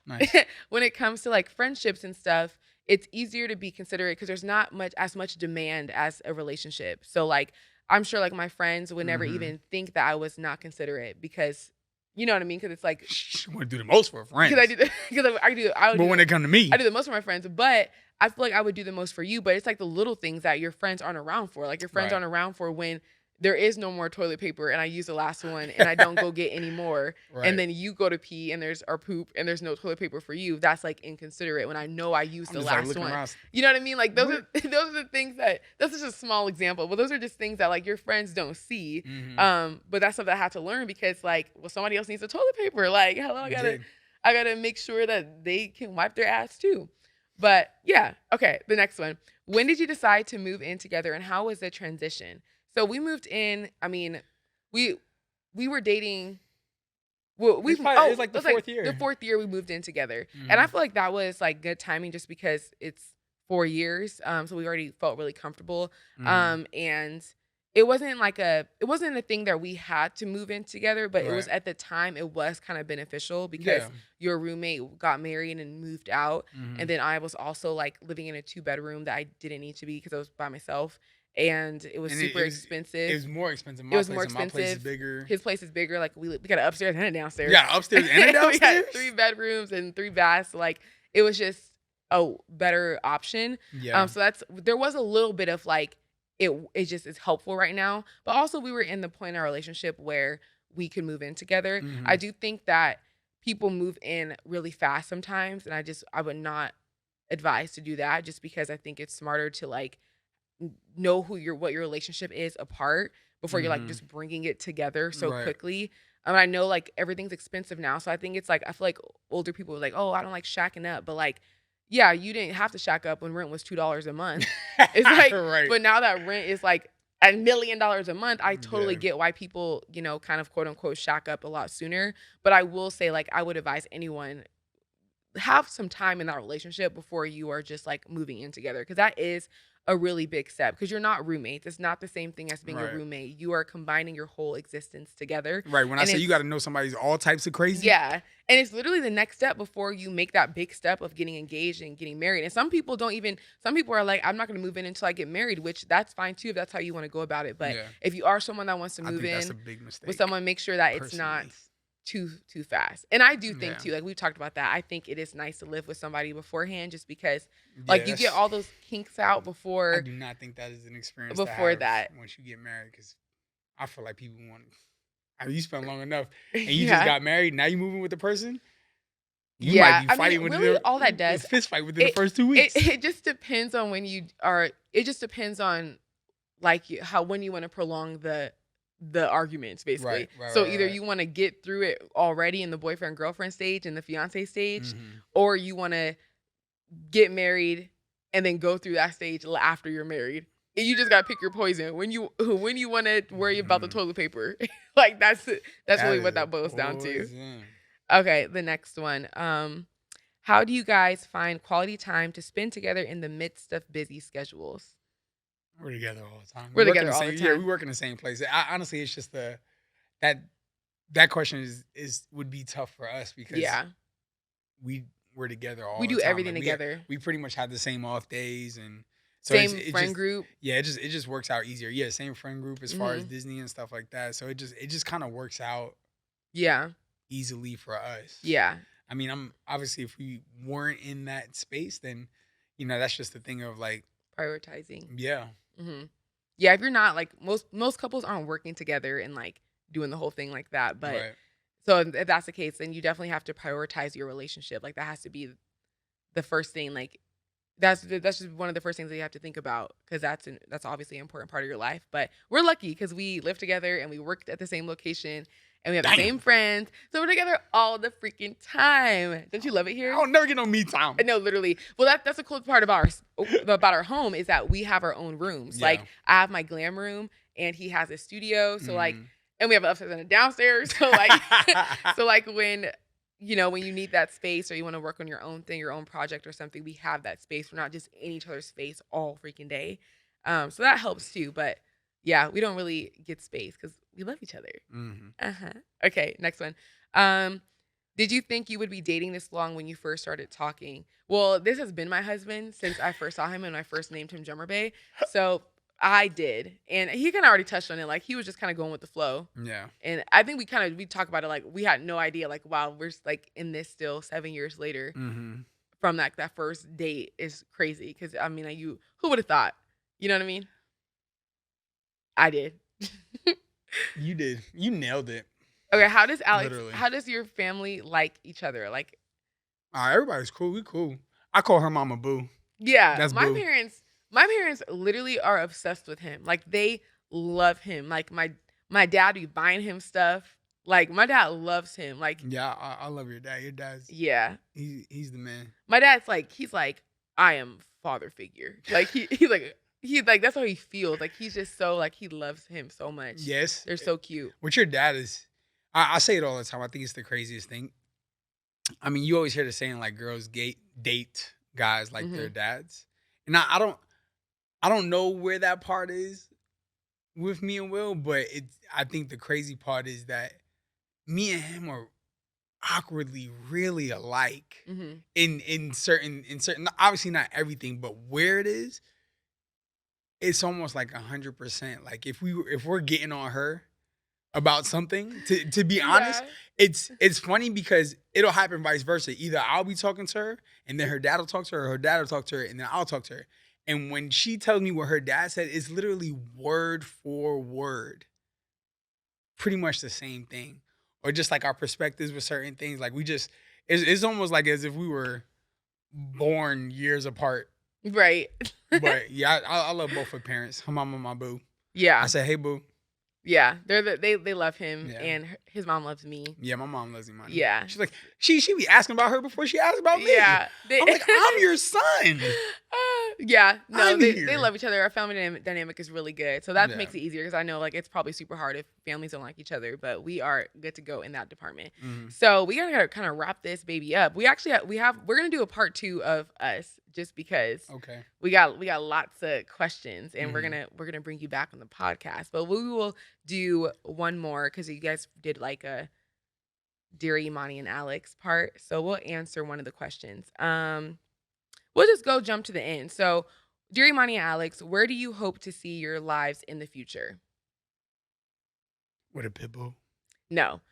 nice. When it comes to like friendships and stuff, it's easier to be considerate because there's not as much demand as a relationship. So like I'm sure like my friends would never Mhm. even think that I was not considerate because, you know what I mean? Because it's like, She want to do the most for her because I friends. do, because I would But do when it come to me, I do the most for my friends, but I feel like I would do the most for you. But it's like the little things that your friends aren't around for. Like your friends right, aren't around for when there is no more toilet paper and I use the last one and I don't go get any more. And right. then you go to pee and there's or poop and there's no toilet paper for you. That's like inconsiderate when I know I used I'm the just like last looking one. around. You know what I mean? Like those What? are those are the things that that's just a small example, but those are just things that like your friends don't see. Mhm. But that's something I had to learn because like, well, somebody else needs the toilet paper. Like, hello, You did. I gotta make sure that they can wipe their ass too. But yeah, okay. The next one. When did you decide to move in together, and how was the transition? So we moved in. I mean, we we were dating. Well, we It's like it the was like fourth the year. fourth year we moved in together, and I Mhm. feel like that was like good timing just because it's 4 years. So we already felt really comfortable. Mhm. And it wasn't a thing that we had to move in together, but it was Right. at the time it was kind of beneficial Yeah. because your roommate got married and moved out, and Mhm. then I was also like living in a 2 bedroom that I didn't need to be because I was by myself, and it was And super it expensive. was more expensive. It My was more place and my place is expensive. bigger. His place is bigger. Like we got an upstairs and a You downstairs. got an upstairs and a We had downstairs. 3 bedrooms and 3 baths. Like it was just a better option. Yeah. So there was a little bit of like it just is helpful right now. But also we were in the point in our relationship where we could move in together. I Mhm. do think that people move in really fast sometimes, and I would not advise to do that just because I think it's smarter to like know what your relationship is apart before you're like Mhm. just bringing it together so Right. quickly. I know like everything's expensive now, so I think it's like I feel like older people are like, oh, I don't like shacking up, but like, yeah, you didn't have to shack up when rent was $2 a month. It's like, Right. but now that rent is like $1 million a month, I totally Yeah. get why people, kind of quote unquote shack up a lot sooner. But I will say, like, I would advise anyone have some time in that relationship before you are just like moving in together because that is a really big step because you're not roommates. It's not the same thing as being a Right. roommate. You are combining your whole existence together. Right. When I And say you it's got to know somebody's all types of crazy. yeah. And it's literally the next step before you make that big step of getting engaged and getting married. And some people are like, I'm not going to move in until I get married, which that's fine too if that's how you want to go about it. But Yeah. if you are someone that wants to I move think that's a in big with mistake. someone, make sure that it's not Personally. too fast. And I do think Yeah. too, like we've talked about that. I think it is nice to live with somebody beforehand just because like Yeah. you get all those kinks out I before do not think that is an experience to before have that. once you get married because I feel like people want. I mean, you spend long enough and you just Yeah. got married. Now you moving with the person. You might Yeah. be I mean, fighting within really all that a does fist fight within the it first 2 weeks. it just depends on when you are it just depends on like how when you want to prolong the arguments Right. basically. Right. So Right. either Right. you want to get through it already in the boyfriend girlfriend stage and the fiance stage, Mm-hmm. or you want to get married and then go through that stage after you're married. And you just gotta pick your poison when you want to worry about the Mm-hmm. toilet paper. Like that's That really is what a that boils down to. poison. Okay, the next one. How do you guys find quality time to spend together in the midst of busy schedules? We're together all the time. We We're work in together the all the same. Yeah, we time. work in the same place. Honestly, it's just that that question is would be tough for us because Yeah. we we're together We all the do time. everything Like together. we pretty much have the same off days, and so Same it friend just group. yeah it just works out easier. Yeah, same friend group as far as Mhm. Disney and stuff like that. So it just kind of works out Yeah. easily for us. Yeah. I mean, I'm obviously if we weren't in that space, then that's just the thing of like Prioritizing. yeah, Mhm. Yeah, if you're not like most couples aren't working together and like doing the whole thing like that, but right, so if that's the case, then you definitely have to prioritize your relationship. Like that has to be the first thing. Like that's just one of the first things that you have to think about because that's obviously an important part of your life. But we're lucky because we live together and we worked at the same location and we have the same damn, friends, so we're together all the freaking time. Don't you love it I here? don't never get no me time. No, literally. Well, that's a cool part about our home is that we have our own rooms. Like Yeah. I have my glam room and he has a studio. So like, Mhm. and we have an upstairs and a downstairs. So like, so like when when you need that space or you want to work on your own thing, your own project or something, we have that space. We're not just in each other's space all freaking day. So that helps too. But yeah, we don't really get space because we love each other. Mhm. Uh-huh. Okay, next one. Um, did you think you would be dating this long when you first started talking? Well, this has been my husband since I first saw him and I first named him Drummer Bae. So I did. And he kind of already touched on it. Like, he was just kind of going with the flow. Yeah. And I think we talk about it like we had no idea. Like, wow, we're like in this still 7 years later Mm-hmm. from that first date is crazy. Because I mean, like, who would have thought? You know what I mean? I did. You did. You nailed it. Okay, Literally. how does your family like each other? Like, Everybody's cool. We cool. I call her Mama Boo. yeah, That's my Boo. parents literally are obsessed with him. Like, they love him. Like, my dad be buying him stuff. Like, my dad loves him. Like, Yeah, I love your dad. Your dad's yeah. he's the man. My dad's like, he's like, I am father figure. Like, he's like that's how he feels. Like, he's just so like he loves him so much. Yes. They're so cute. What your dad is, I say it all the time. I think it's the craziest thing. I mean, you always hear the saying like girls date guys like their dads, and I don't know where that part is with me and Will, but I think the crazy part is that me and him are awkwardly really alike Mm-hmm. in certain obviously not everything, but where it is, it's almost like 100%. Like if we're getting on her about something, to be honest, it's funny because it'll happen vice versa. Either I'll be talking to her and then her dad will talk to her, or her dad will talk to her and then I'll talk to her. And when she tells me what her dad said, it's literally word for word, pretty much the same thing. Or just like our perspectives with certain things. Like it's almost like as if we were born years apart. Right. But yeah, I love both her parents. Her mama, my boo. Yeah. I said, hey boo. Yeah. They love him, Yeah. and his mom loves me. Yeah, my mom loves Imani. Yeah. She's like, she be asking about her before she asks about me. Yeah. I'm like, I'm your son. Yeah. No, I'm they here. love each other. Our family dynamic is really good. So that Yeah. makes it easier because I know like it's probably super hard if families don't like each other, but we are good to go in that department. Mhm. So we gotta kind of wrap this baby up. We actually we're gonna do a part 2 of us just because Okay. we got lots of questions and we're Mhm. gonna bring you back on the podcast. But we will do one more because you guys did like a Dear Imani and Alex part. So we'll answer one of the questions. We'll just go jump to the end. So, Dear Imani and Alex, where do you hope to see your lives in the future? With a pit bull. No.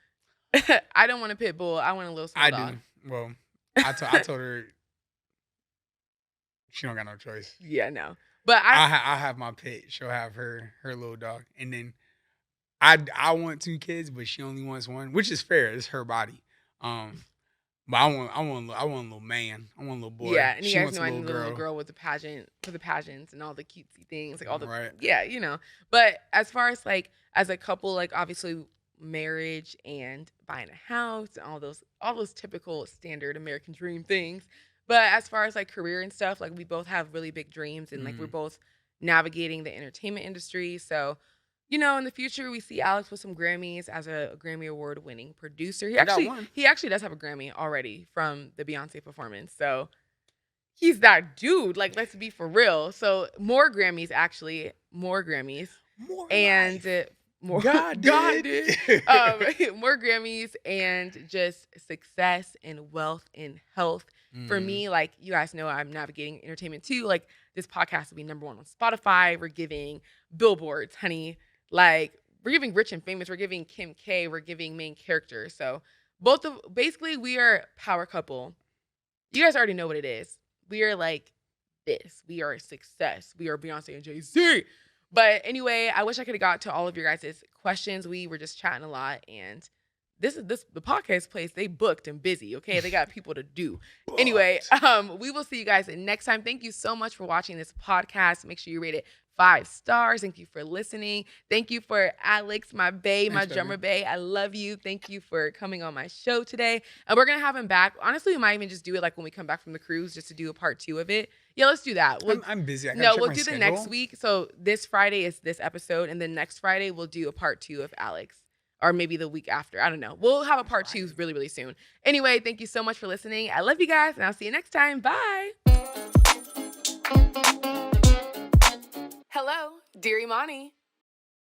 I don't want a pit bull. I want a little small I dog. do. Well, I told her she don't got no choice. Yeah, no. But I have my pet. She'll have her little dog, and then I want 2 kids, but she only wants 1, which is fair. It's her body. But I want a little man. I want a little boy. yeah, and you She guys wants know a I need a little girl. girl with the pageants and all the cutesy things, like all the Right. yeah, you know. But as far as like as a couple, like obviously marriage and buying a house and all those typical standard American dream things. But as far as like career and stuff, like we both have really big dreams and like we're both navigating the entertainment industry. So, you know, in the future we see Alex with some Grammys as a Grammy Award winning producer. I got one. He actually does have a Grammy already from the Beyonce performance. So he's that dude. Like, let's be for real. So more Grammys, actually, more Grammys, More and life. more God did. more Grammys and just success and wealth and health. For me, like you guys know, I'm navigating entertainment too. Like this podcast will be #1 on Spotify. We're giving billboards, honey. Like we're giving rich and famous. We're giving Kim K. We're giving main characters. So basically we are power couple. You guys already know what it is. We are like this. We are a success. We are Beyonce and Jay-Z. But anyway, I wish I could have got to all of your guys' questions. We were just chatting a lot, and the podcast place, they booked and busy, okay? They got people to do. Anyway, we will see you guys next time. Thank you so much for watching this podcast. Make sure you rate it 5 stars. Thank you for listening. Thank you for Alex, my bae, my Drummer Bae. I love you. Thank you for coming on my show today. And we're going to have him back. Honestly, we might even just do it like when we come back from the cruise, just to do a part 2 of it. Yeah, let's do that. I'm busy. We'll do the next week. So this Friday is this episode, and then next Friday we'll do a part 2 of Alex. Or maybe the week after. I don't know. We'll have a part 2 really, really soon. Anyway, thank you so much for listening. I love you guys, and I'll see you next time. Bye. Hello, dear Imani.